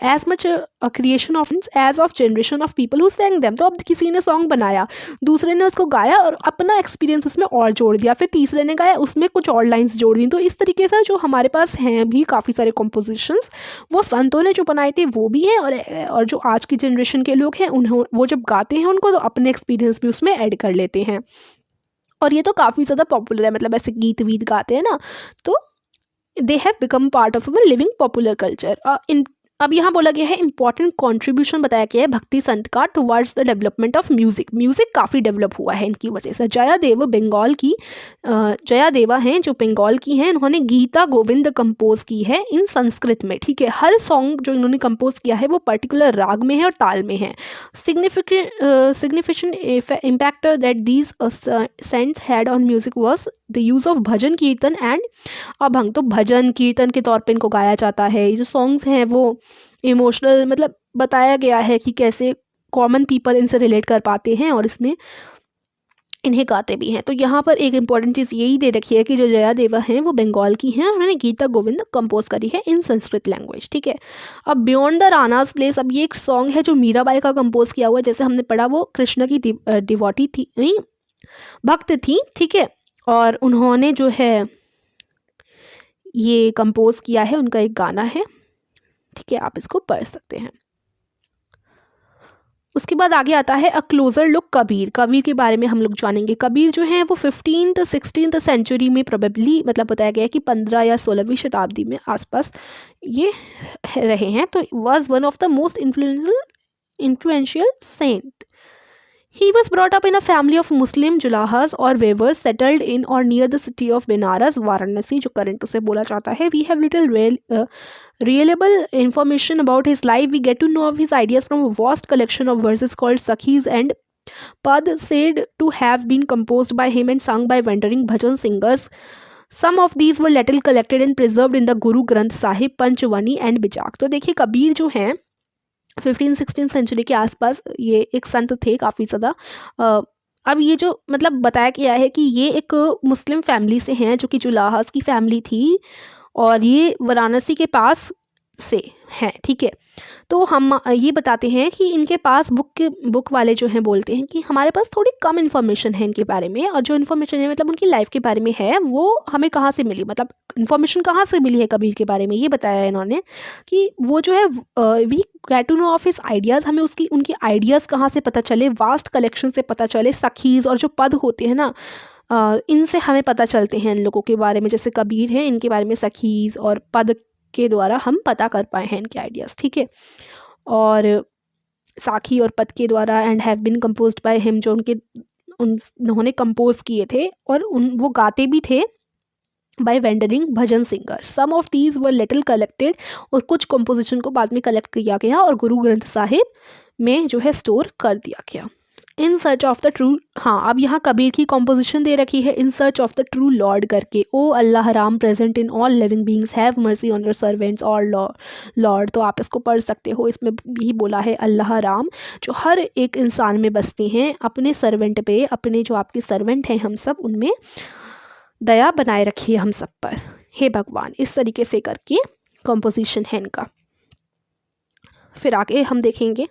as much a creation of as of generation of people who sang them। तो अब किसी ने सॉन्ग बनाया, दूसरे ने उसको गाया और अपना एक्सपीरियंस उसमें और जोड़ दिया, फिर तीसरे ने गाया, उसमें कुछ और लाइंस जोड़ दी। तो इस तरीके से जो हमारे पास हैं भी काफ़ी सारे कॉम्पोजिशंस, वो संतों ने जो बनाए थे वो भी हैं, और जो आज की जनरेशन के लोग हैं उन्हों वो जब गाते हैं उनको तो अपने एक्सपीरियंस भी उसमें ऐड कर लेते हैं, और ये तो काफ़ी ज़्यादा पॉपुलर है, मतलब ऐसे गीत वीत गाते हैं ना, तो they have become part of our living popular culture. अब यहाँ बोला गया है इंपॉर्टेंट कंट्रीब्यूशन बताया गया है भक्ति संत का towards the development of music. Music काफ़ी डेवलप हुआ है इनकी वजह से। जयादेव बंगाल की जयादेवा हैं जो बंगाल की हैं, उन्होंने गीता गोविंद कंपोज की है इन संस्कृत में, ठीक है। हर सॉन्ग जो इन्होंने कंपोज किया है वो पर्टिकुलर राग में है और ताल में है। Significant impact that these saints had on music was the use of bhajan kirtan and abhang. तो भजन कीर्तन के तौर पे इनको गाया जाता है। ये जो सॉन्ग्स हैं वो इमोशनल, मतलब बताया गया है कि कैसे कॉमन पीपल इनसे रिलेट कर पाते हैं और इसमें इन्हें गाते भी हैं। तो यहाँ पर एक इम्पॉर्टेंट चीज़ यही दे रखी है कि जो जयादेवा हैं वो बंगाल की हैं, उन्होंने गीता गोविंद कंपोज करी है इन संस्कृत लैंग्वेज, ठीक है। अब बियॉन्ड द रानाज प्लेस, अब ये एक सॉन्ग है जो मीराबाई का कंपोज किया हुआ है, जैसे हमने पढ़ा वो कृष्ण की डिवोटी थी, नहीं भक्त थी, ठीक है, और उन्होंने जो है ये कंपोज किया है, उनका एक गाना है, ठीक है, आप इसको पढ़ सकते हैं। उसके बाद आगे आता है अ क्लोजर लुक कबीर। कबीर के बारे में हम लोग जानेंगे। कबीर जो है वो 15th 16th सेंचुरी में प्रोबेबली मतलब बताया गया है कि 15 या 16वीं शताब्दी में आसपास ये रहे हैं। तो was one of the most influential saint. He was brought up in a family of Muslim Julahas or weavers settled in or near the city of Benares, Varanasi, जो करंट उसे बोला जाता है। We have little reliable information about his life. We get to know of his ideas from a vast collection of verses called Sakhis and Pad, said to have been composed by him and sung by wandering bhajan singers. Some of these were later collected and preserved in the Guru Granth Sahib, Panchwani and Bijak। तो देखिए कबीर जो हैं 15-16 century के आसपास ये एक संत थे काफ़ी ज़्यादा। अब ये जो मतलब बताया गया है कि ये एक मुस्लिम फैमिली से हैं जो कि जुलाहास की फैमिली थी, और ये वाराणसी के पास से हैं, ठीक है। तो हम ये बताते हैं कि इनके पास बुक वाले जो हैं बोलते हैं कि हमारे पास थोड़ी कम इन्फॉर्मेशन है इनके बारे में, और जो इन्फॉर्मेशन है मतलब उनकी लाइफ के बारे में है वो हमें कहाँ से मिली, मतलब इन्फॉर्मेशन कहाँ से मिली है कबीर के बारे में, ये बताया है इन्होंने कि वो जो है we get to know of his ideas, हमें उनकी आइडियाज़ कहाँ से पता चले, वास्ट कलेक्शन से पता चले, सखीज़ और जो पद होते हैं ना इनसे हमें पता चलते हैं इन लोगों के बारे में। जैसे कबीर हैं, इनके बारे में सखीज़ और पद के द्वारा हम पता कर पाए हैं इनके आइडियाज़, ठीक है। और साखी और पद के द्वारा and have been composed by him, जो उन्होंने कंपोज किए थे और वो गाते भी थे by wandering bhajan singers. Some of these were little collected, और कुछ कंपोजिशन को बाद में कलेक्ट किया गया और गुरु ग्रंथ साहिब में जो है स्टोर कर दिया गया। In search of the true, हाँ अब यहाँ कबीर की कॉम्पोजिशन दे रखी है, in search of the true lord करके। O Allah Ram present in all living beings have mercy on your servants और लॉर्ड। तो आप इसको पढ़ सकते हो, इसमें यही बोला है अल्लाह राम जो हर एक इंसान में बसते हैं, अपने सर्वेंट पे, अपने जो आपके सर्वेंट हैं हम सब, उनमें दया बनाए रखिए हम सब पर, हे भगवान। इस तरीके से करके कॉम्पोजिशन है इनका। फिर आगे हम देखेंगे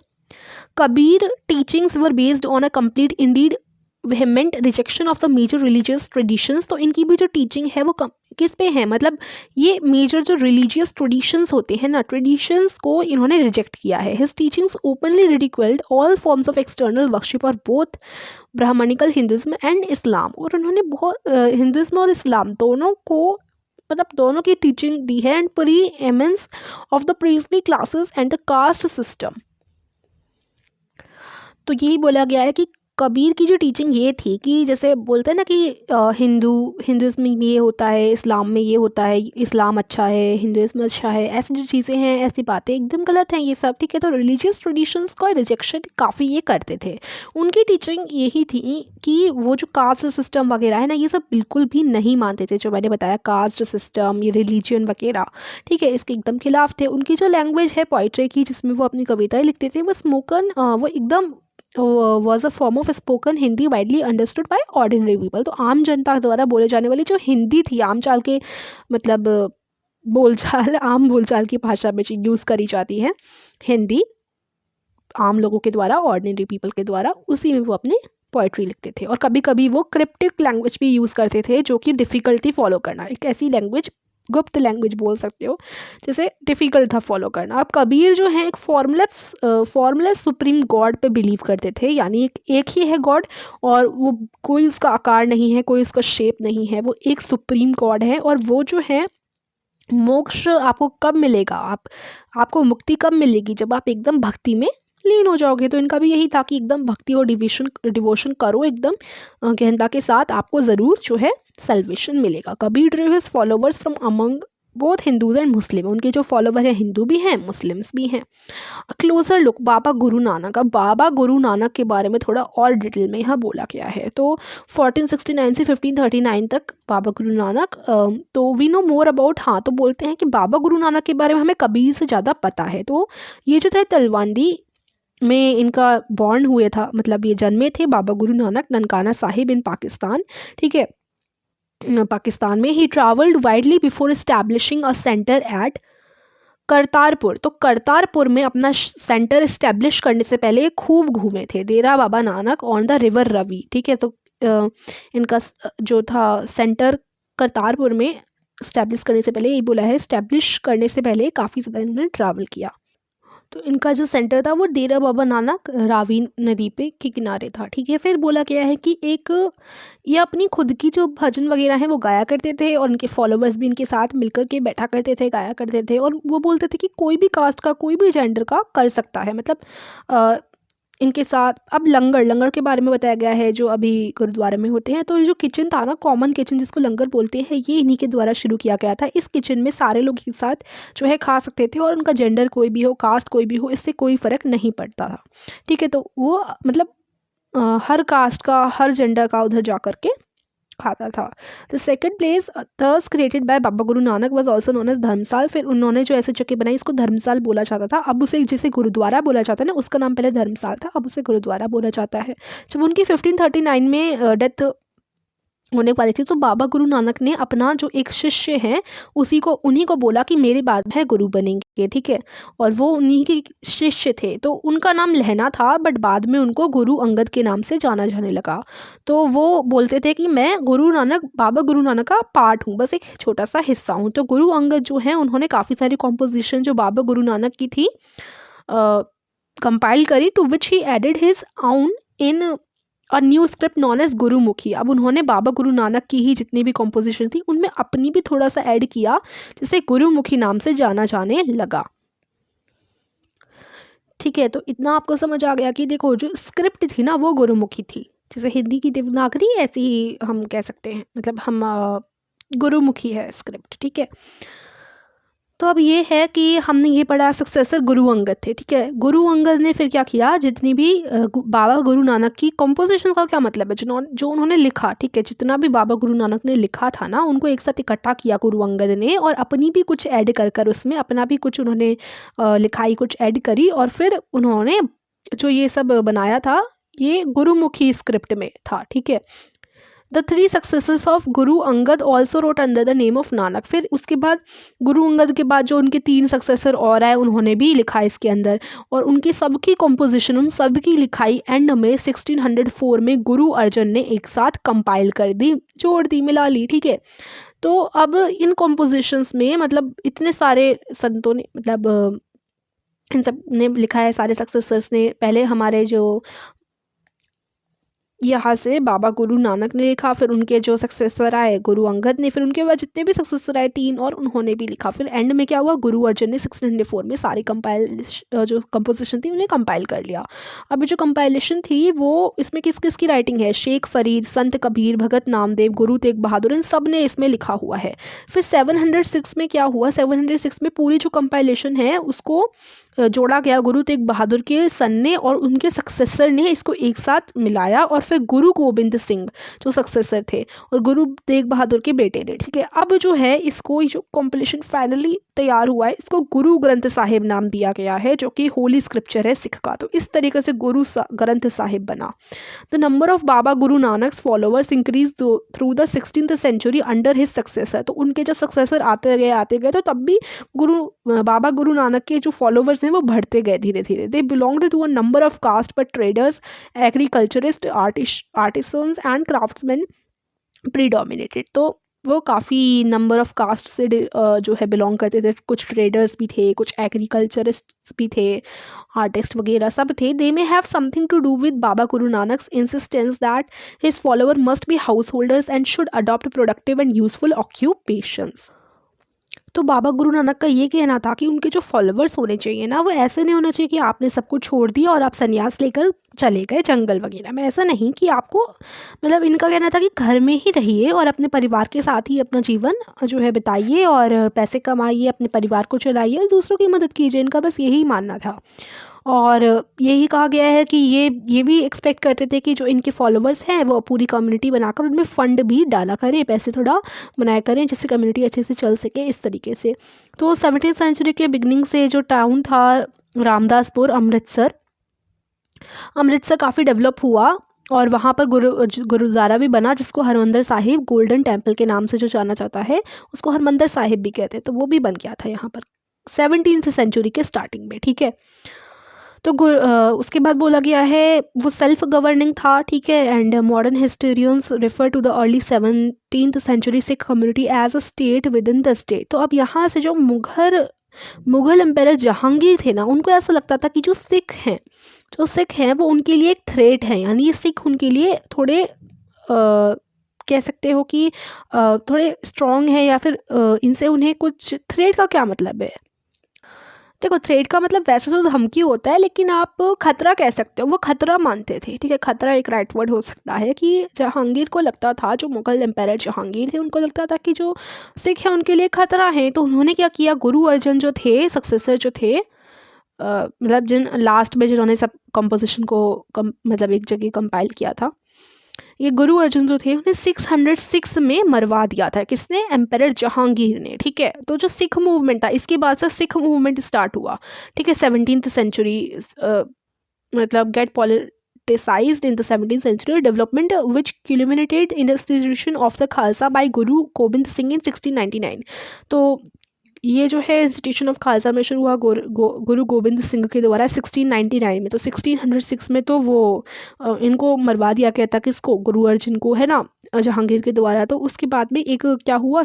Kabir teachings were based on a complete indeed vehement rejection of the major religious traditions. तो इनकी भी जो टीचिंग है वो किस पे है, मतलब ये मेजर जो रिलीजियस ट्रेडिशंस होते हैं ना, ट्रेडिशंस को इन्होंने रिजेक्ट किया है। His teachings openly ridiculed all forms of external worship और both Brahmanical Hinduism and Islam. और उन्होंने बहुत हिंदुइज्म और इस्लाम दोनों को, मतलब दोनों की टीचिंग दी है। And pretensions of the priestly classes and the caste system. तो यही बोला गया है कि कबीर की जो टीचिंग ये थी कि जैसे बोलते हैं ना कि हिंदुइज्म में ये होता है, इस्लाम में ये होता है, इस्लाम अच्छा है, हिंदुइज्म अच्छा है, ऐसी जो चीज़ें हैं, ऐसी बातें एकदम गलत हैं ये सब, ठीक है। तो रिलीजियस ट्रेडिशंस का रिजेक्शन काफ़ी ये करते थे। उनकी टीचिंग यही थी कि वो जो कास्ट सिस्टम वगैरह है ना, ये सब बिल्कुल भी नहीं मानते थे। जो मैंने बताया कास्ट सिस्टम, ये रिलीजन वगैरह, ठीक है, इसके एकदम खिलाफ थे। उनकी जो लैंग्वेज है पोइट्री की, जिसमें वो अपनी कविताएं लिखते थे, वो स्पोकन, वो एकदम was a form of spoken Hindi widely understood by ordinary people. तो आम जनता द्वारा बोले जाने वाली जो हिंदी थी, आम चाल के मतलब बोलचाल, आम बोलचाल की भाषा में यूज़ करी जाती है हिंदी, आम लोगों के द्वारा, ऑर्डिनरी पीपल के द्वारा, उसी में वो अपने पोइट्री लिखते थे। और कभी कभी वो क्रिप्टिक लैंग्वेज भी यूज़ करते थे, जो कि डिफ़िकल्टी फॉलो करना, एक ऐसी लैंग्वेज, गुप्त लैंग्वेज बोल सकते हो, जैसे डिफ़िकल्ट था फॉलो करना। अब कबीर जो है एक फॉर्मलेस सुप्रीम गॉड पे बिलीव करते थे, यानी एक ही है गॉड, और वो कोई उसका आकार नहीं है, कोई उसका शेप नहीं है, वो एक सुप्रीम गॉड है। और वो जो है मोक्ष आपको कब मिलेगा, आपको मुक्ति कब मिलेगी, जब आप एकदम भक्ति में लीन हो जाओगे। तो इनका भी यही था कि एकदम भक्ति और डिवोशन करो एकदम गहनता के साथ, आपको ज़रूर जो है सल्वेशन मिलेगा। Kabir Drew his followers from among both Hindus and Muslim. उनके जो फॉलोवर हैं हिंदू भी हैं, मुस्लिम्स भी हैं। क्लोजर लुक बाबा गुरु नानक। अब बाबा गुरु नानक के बारे में थोड़ा और डिटेल में यहाँ बोला गया है। तो 1469 से 1539 तक बाबा गुरु नानक, तो वी नो मोर अबाउट, हाँ तो बोलते हैं कि बाबा गुरु नानक के बारे में हमें कबीर से ज़्यादा पता है। तो ये जो थे तलवंडी में इनका बॉर्न हुए था, मतलब ये जन्मे थे बाबा गुरु नानक ननकाना साहिब इन पाकिस्तान, ठीक है, पाकिस्तान में। He travelled widely before establishing a centre at Kartarpur. तो करतारपुर में अपना सेंटर इस्टेब्लिश करने से पहले खूब घूमे थे। Dera Baba Nanak on the river Ravi, ठीक है। तो इनका जो था सेंटर करतारपुर में इस्टेब्लिश करने से पहले, यही बोला है, इस्टेब्लिश करने से पहले काफ़ी ज़्यादा इन्होंने ट्रैवल किया। तो इनका जो सेंटर था वो डेरा बाबा नानक रावी नदी पे के किनारे था, ठीक है। फिर बोला गया है कि एक ये अपनी खुद की जो भजन वगैरह हैं वो गाया करते थे, और उनके फॉलोवर्स भी इनके साथ मिलकर के बैठा करते थे, गाया करते थे। और वो बोलते थे कि कोई भी कास्ट का, कोई भी जेंडर का कर सकता है, मतलब इनके साथ। अब लंगर के बारे में बताया गया है जो अभी गुरुद्वारे में होते हैं। तो ये जो किचन था ना, कॉमन किचन जिसको लंगर बोलते हैं, ये इन्हीं के द्वारा शुरू किया गया था। इस किचन में सारे लोग एक साथ जो है खा सकते थे, और उनका जेंडर कोई भी हो, कास्ट कोई भी हो, इससे कोई फ़र्क नहीं पड़ता था, ठीक है। तो वो मतलब हर कास्ट का, हर जेंडर का उधर जा कर के खाता था। The second place thus created by Baba Guru Nanak was also known as Dharamsal. फिर उन्होंने जो ऐसे जगह बनाई, इसको धर्मसाल बोला जाता था। अब उसे जिसे गुरुद्वारा बोला जाता है ना, उसका नाम पहले धर्मसाल था, अब उसे गुरुद्वारा बोला जाता है। जब उनकी 1539 में डेथ होने वाली थी, तो बाबा गुरु नानक ने अपना जो एक शिष्य है उन्हीं को बोला कि मेरे बाद में गुरु बनेंगे, ठीक है। और वो उन्हीं के शिष्य थे। तो उनका नाम लहना था, बट बाद में उनको गुरु अंगद के नाम से जाना जाने लगा। तो वो बोलते थे कि मैं बाबा गुरु नानक का पार्ट हूँ, बस एक छोटा सा हिस्सा हूँ। तो गुरु अंगद जो हैं उन्होंने काफ़ी सारी कॉम्पोजिशन जो बाबा गुरु नानक की थी कंपाइल करी, to which he added his own in और new script known as Gurmukhi. अब उन्होंने बाबा गुरु नानक की ही जितनी भी कॉम्पोजिशन थी उनमें अपनी भी थोड़ा सा ऐड किया, जिसे गुरुमुखी नाम से जाना जाने लगा, ठीक है। तो इतना आपको समझ आ गया कि देखो जो स्क्रिप्ट थी ना वो गुरुमुखी थी, जैसे हिंदी की देवनागरी ऐसे ही हम कह सकते हैं, मतलब हम गुरुमुखी है स्क्रिप्ट, ठीक है। तो अब ये है कि हमने ये पढ़ा सक्सेसर गुरु अंगद थे, ठीक है। गुरु अंगद ने फिर क्या किया, जितनी भी बाबा गुरु नानक की कंपोजिशन का क्या मतलब है, जो उन्होंने लिखा, ठीक है, जितना भी बाबा गुरु नानक ने लिखा था ना, उनको एक साथ इकट्ठा किया गुरु अंगद ने, और अपनी भी कुछ ऐड कर उसमें अपना भी कुछ उन्होंने लिखाई कुछ ऐड करी, और फिर उन्होंने जो ये सब बनाया था ये गुरुमुखी स्क्रिप्ट में था, ठीक है। The three successors of Guru Angad also wrote under the name of Nanak. फिर उसके बाद गुरु अंगद के बाद जो उनके 3 सक्सेसर और आए, उन्होंने भी लिखा इसके अंदर, और उनकी सबकी कंपोजिशन, उन सबकी लिखाई एंड में 1604 में गुरु अर्जन ने एक साथ कंपाइल कर दी, जोड़ दी, मिला ली, ठीक है। तो अब इन कंपोजिशंस में मतलब इतने सारे संतों ने, मतलब इन सब ने लिखा है, सारे सक्सेसर्स ने। पहले हमारे जो यहाँ से बाबा गुरु नानक ने लिखा, फिर उनके जो सक्सेसर आए गुरु अंगद ने, फिर उनके बाद जितने भी सक्सेसर आए 3 और, उन्होंने भी लिखा। फिर एंड में क्या हुआ, गुरु अर्जन ने 1604 में सारी जो कंपोजिशन थी उन्हें कंपाइल कर लिया। अभी जो कंपाइलेशन थी वो इसमें किस किस की राइटिंग है, शेख फरीद, संत कबीर, भगत नामदेव, गुरु तेग बहादुर, इन सब ने इसमें लिखा हुआ है। फिर 706 में क्या हुआ, 706 में पूरी जो कंपाइलेशन है उसको जोड़ा गया गुरु तेग बहादुर के सन ने, और उनके सक्सेसर ने इसको एक साथ मिलाया, और फिर गुरु गोबिंद सिंह जो सक्सेसर थे और गुरु तेग बहादुर के बेटे ने, ठीक है। अब जो है इसको जो कॉम्पिलेशन फाइनली तैयार हुआ है, इसको गुरु ग्रंथ साहिब नाम दिया गया है, जो कि होली स्क्रिप्चर है सिख का। तो इस तरीके से गुरु ग्रंथ साहिब बना। The number of Baba Guru Nanak followers increase through the 16th century under his successor. तो उनके जब सक्सेसर आते गए तो तब भी बाबा गुरु नानक के जो फॉलोवर्स हैं वो बढ़ते गए धीरे धीरे। They belonged to a number of caste, but traders, agriculturist, artisans and craftsman predominated. तो वो काफ़ी नंबर ऑफ कास्ट से जो है बिलोंग करते थे। कुछ ट्रेडर्स भी थे, कुछ एग्रीकल्चरिस्ट भी थे, आर्टिस्ट वगैरह सब थे। They may have something to do with Baba Guru Nanak's insistence that his follower must be house holders and should adopt productive and useful occupations. तो बाबा गुरु नानक का ये कहना था कि उनके जो फॉलोअर्स होने चाहिए ना, वो ऐसे नहीं होना चाहिए कि आपने सब कुछ छोड़ दिया और आप संन्यास लेकर चले गए जंगल वगैरह में। ऐसा नहीं कि आपको, मतलब इनका कहना था कि घर में ही रहिए और अपने परिवार के साथ ही अपना जीवन जो है बिताइए, और पैसे कमाइए, अपने परिवार को चलाइए और दूसरों की मदद कीजिए। इनका बस यही मानना था। और यही कहा गया है कि ये भी एक्सपेक्ट करते थे कि जो इनके फॉलोअर्स हैं वो पूरी कम्युनिटी बनाकर उनमें फ़ंड भी डाला करें, पैसे थोड़ा बनाया करें, जिससे कम्युनिटी अच्छे से चल सके, इस तरीके से। तो 17th सेंचुरी के बिगनिंग से जो टाउन था रामदासपुर, अमृतसर काफ़ी डेवलप हुआ, और वहाँ पर गुरुद्वारा भी बना, जिसको हरमंदिर साहिब, गोल्डन टेम्पल के नाम से जो जाना जाता है, उसको हरमंदिर साहिब भी कहते हैं। तो वो भी बन गया था यहाँ पर 17th सेंचुरी के स्टार्टिंग में, ठीक है। तो उसके बाद बोला गया है वो सेल्फ गवर्निंग था, ठीक है। And modern historians refer to the early 17th century Sikh community as a state within the state. तो अब यहाँ से जो मुग़ल एम्पायर जहांगीर थे ना, उनको ऐसा लगता था कि जो सिख हैं वो उनके लिए एक थ्रेट है, यानी ये सिख उनके लिए थोड़े कह सकते हो कि थोड़े स्ट्रॉन्ग है, या फिर इनसे उन्हें कुछ, थ्रेट का क्या मतलब है, देखो थ्रेट का मतलब वैसे तो धमकी होता है, लेकिन आप खतरा कह सकते हो, वो खतरा मानते थे, ठीक है। खतरा एक राइट वर्ड हो सकता है कि जहांगीर को लगता था, जो मुग़ल एम्पायर जहांगीर थे उनको लगता था कि जो सिख हैं उनके लिए खतरा है। तो उन्होंने क्या किया, गुरु अर्जन जो थे, सक्सेसर जो थे, मतलब लास्ट में जिन्होंने सब कंपोजिशन को मतलब एक जगह कंपाइल किया था, ये गुरु अर्जुन जो थे उन्हें 606 में मरवा दिया था। किसने, एम्पायर जहांगीर ने, ठीक है। तो जो सिख मूवमेंट था, इसके बाद से सिख मूवमेंट स्टार्ट हुआ, ठीक है। 17th सेंचुरी मतलब gate politicized in the 17th century development which culminated in the institution of the Khalsa by Guru Gobind Singh in 1699। तो ये जो है इंस्टीट्यूशन ऑफ खालसा में शुरू हुआ गुरु गोबिंद सिंह के द्वारा 1699 में। तो 1606 में तो वो इनको मरवा दिया गया था, किसको, गुरु अर्जुन को, है ना, जहांगीर के द्वारा। तो उसके बाद में एक क्या हुआ,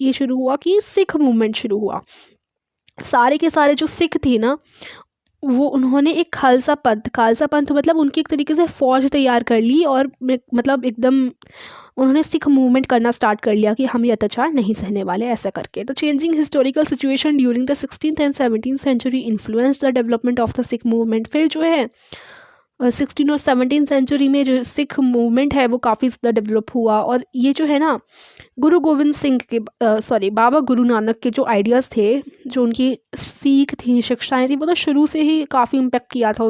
ये शुरू हुआ कि सिख मूवमेंट शुरू हुआ। सारे के सारे जो सिख थे ना, वो उन्होंने एक खालसा पंथ मतलब उनकी एक तरीके से फ़ौज तैयार कर ली, और मतलब एकदम उन्होंने सिख मूवमेंट करना स्टार्ट कर लिया कि हम ये अत्याचार नहीं सहने वाले, ऐसा करके। तो changing historical situation during the 16th and 17th century influenced the development of the Sikh movement. फिर जो है 16 और 17 सेंचुरी में जो सिख मूवमेंट है वो काफ़ी ज़्यादा डेवलप हुआ। और ये जो है ना गुरु गोविंद सिंह के बाबा गुरु नानक के जो आइडियाज़ थे, जो उनकी सीख थी, शिक्षाएं थी, वो तो शुरू से ही काफ़ी इम्पेक्ट किया था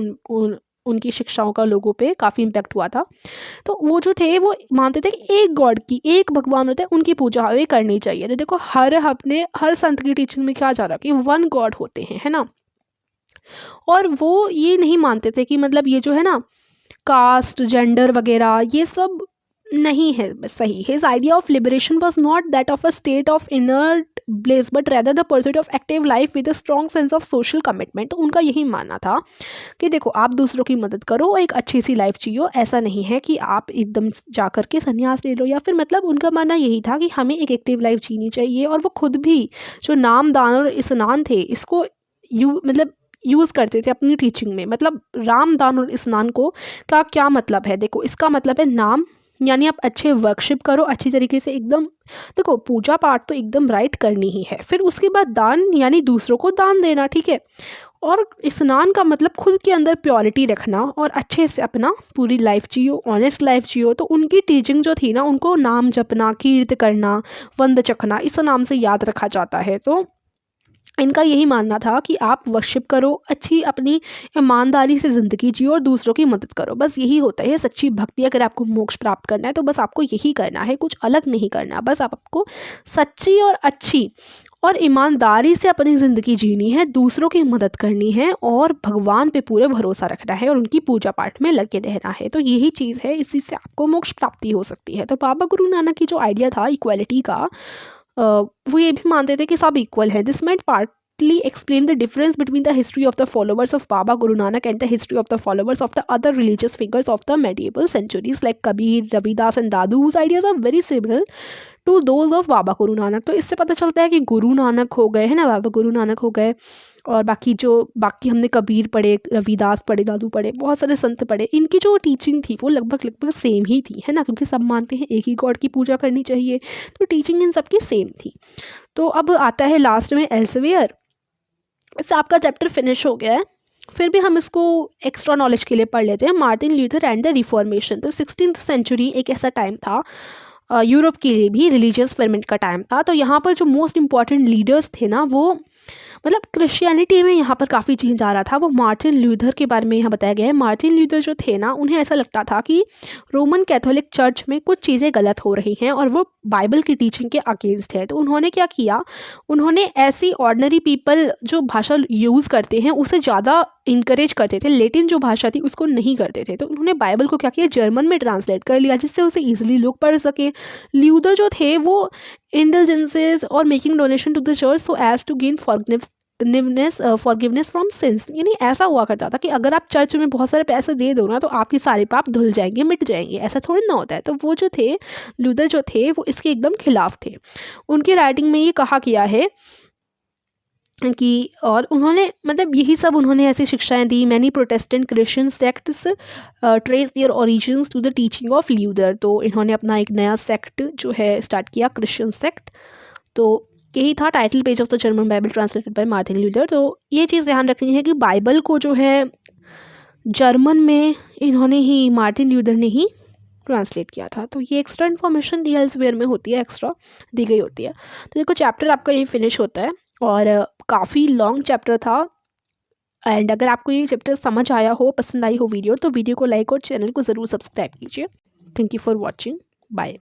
उनकी शिक्षाओं का लोगों पे काफ़ी इम्पेक्ट हुआ था। तो वो जो थे वो मानते थे कि एक गॉड की, एक भगवान होता है, उनकी पूजा हमें करनी चाहिए। तो देखो हर संत की टीचिंग में क्या जा रहा है कि वन गॉड होते हैं, है ना। और वो ये नहीं मानते थे कि मतलब ये जो है ना कास्ट, जेंडर वगैरह ये सब नहीं है सही। His idea of liberation was not that of a state of inner bliss but rather the pursuit of active life with a strong sense of social commitment. तो उनका यही मानना था कि देखो आप दूसरों की मदद करो और एक अच्छी सी लाइफ जियो। ऐसा नहीं है कि आप एकदम जा कर के संन्यास ले लो, या फिर मतलब उनका मानना यही था कि हमें एक एक्टिव लाइफ जीनी चाहिए। और वो खुद भी जो नाम, दान और स्नान थे इसको यूज़ करते थे अपनी टीचिंग में। मतलब राम, दान और स्नान को का क्या मतलब है, देखो इसका मतलब है नाम यानी आप अच्छे वर्कशिप करो अच्छी तरीके से एकदम। देखो पूजा पाठ तो एकदम राइट करनी ही है। फिर उसके बाद दान यानी दूसरों को दान देना, ठीक है। और स्नान का मतलब खुद के अंदर प्योरिटी रखना और अच्छे से अपना पूरी लाइफ जियो, ऑनेस्ट लाइफ जियो। तो उनकी टीचिंग जो थी ना, उनको नाम जपना, कीर्त करना, वंद चखना, इस नाम से याद रखा जाता है। तो इनका यही मानना था कि आप वर्शिप करो, अच्छी अपनी ईमानदारी से ज़िंदगी जियो और दूसरों की मदद करो। बस यही होता है सच्ची भक्ति। अगर आपको मोक्ष प्राप्त करना है तो बस आपको यही करना है, कुछ अलग नहीं करना। बस आपको सच्ची और अच्छी और ईमानदारी से अपनी ज़िंदगी जीनी है, दूसरों की मदद करनी है और भगवान पे पूरे भरोसा रखना है और उनकी पूजा पाठ में लगे रहना है। तो यही चीज़ है, इसी से आपको मोक्ष प्राप्ति हो सकती है। तो बाबा गुरु नानक की जो आइडिया था इक्वालिटी का, वो ये भी मानते थे कि सब इक्वल है। This meant partly explain the difference between the history of the followers of Baba Guru Nanak and the history of the followers of the other religious figures of the medieval centuries like Kabir, Ravidas and Dadu, whose ideas are very similar to those of Baba Guru Nanak। तो इससे पता चलता है कि गुरु नानक हो गए, है ना, बाबा गुरु नानक हो गए, और बाकी हमने कबीर पढ़े, रविदास पढ़े, दादू पढ़े, बहुत सारे संत पढ़े, इनकी जो टीचिंग थी वो लगभग सेम ही थी, है ना, क्योंकि सब मानते हैं एक ही गॉड की पूजा करनी चाहिए। तो टीचिंग इन सबकी सेम थी। तो अब आता है लास्ट में एल्सेवियर। इससे आपका चैप्टर फिनिश हो गया है। फिर भी हम इसको एक्स्ट्रा नॉलेज के लिए पढ़ लेते हैं। Martin Luther and the reformation. तो 16th सेंचुरी एक ऐसा टाइम था यूरोप के लिए भी रिलीजियस फर्मेंट का टाइम था। तो यहाँ पर जो मोस्ट इम्पॉर्टेंट लीडर्स थे ना, वो मतलब क्रिश्चियनिटी में यहाँ पर काफ़ी चेंज आ रहा था। वो मार्टिन ल्यूथर के बारे में यहाँ बताया गया है। मार्टिन ल्यूथर जो थे ना, उन्हें ऐसा लगता था कि रोमन कैथोलिक चर्च में कुछ चीज़ें गलत हो रही हैं और वो बाइबल की टीचिंग के अगेंस्ट है। तो उन्होंने क्या किया, उन्होंने ऐसी ऑर्डिनरी पीपल जो भाषा यूज़ करते हैं उसे ज़्यादा इनकरेज करते थे, लेटिन जो भाषा थी उसको नहीं करते थे। तो उन्होंने बाइबल को क्या किया, जर्मन में ट्रांसलेट कर लिया जिससे उसे ईजिली लोग पढ़ सके। ल्यूथर जो थे वो इंडल्जेंसेस और making donation to the church so as to gain forgiveness from sins. यानी ऐसा हुआ करता था कि अगर आप चर्च में बहुत सारे पैसे दे दो ना तो आपके सारे पाप धुल जाएंगे, मिट जाएंगे। ऐसा थोड़ी ना होता है। तो वो जो थे ल्यूथर जो थे वो इसके एकदम खिलाफ थे। उनकी राइटिंग में ये कहा गया है कि, और उन्होंने मतलब यही सब उन्होंने ऐसी शिक्षाएं दी। Many Protestant Christian sects trace their origins to the teaching of Luther. तो इन्होंने अपना एक नया सेक्ट जो है स्टार्ट किया, क्रिश्चियन सेक्ट। तो यही था title page of the German Bible translated bye Martin Luther. तो ये चीज़ ध्यान रखनी है कि बाइबल को जो है जर्मन में इन्होंने ही, मार्टिन ल्यूथर ने ही ट्रांसलेट किया था। तो ये एक्स्ट्रा इन्फॉर्मेशन दी एल्सेवियर में होती है, एक्स्ट्रा दी गई होती है। तो देखो चैप्टर आपका यही फिनिश होता है और काफ़ी लॉन्ग चैप्टर था। एंड अगर आपको ये चैप्टर समझ आया हो, पसंद आई हो वीडियो, तो वीडियो को लाइक और चैनल को ज़रूर सब्सक्राइब कीजिए। Thank you for watching. Bye.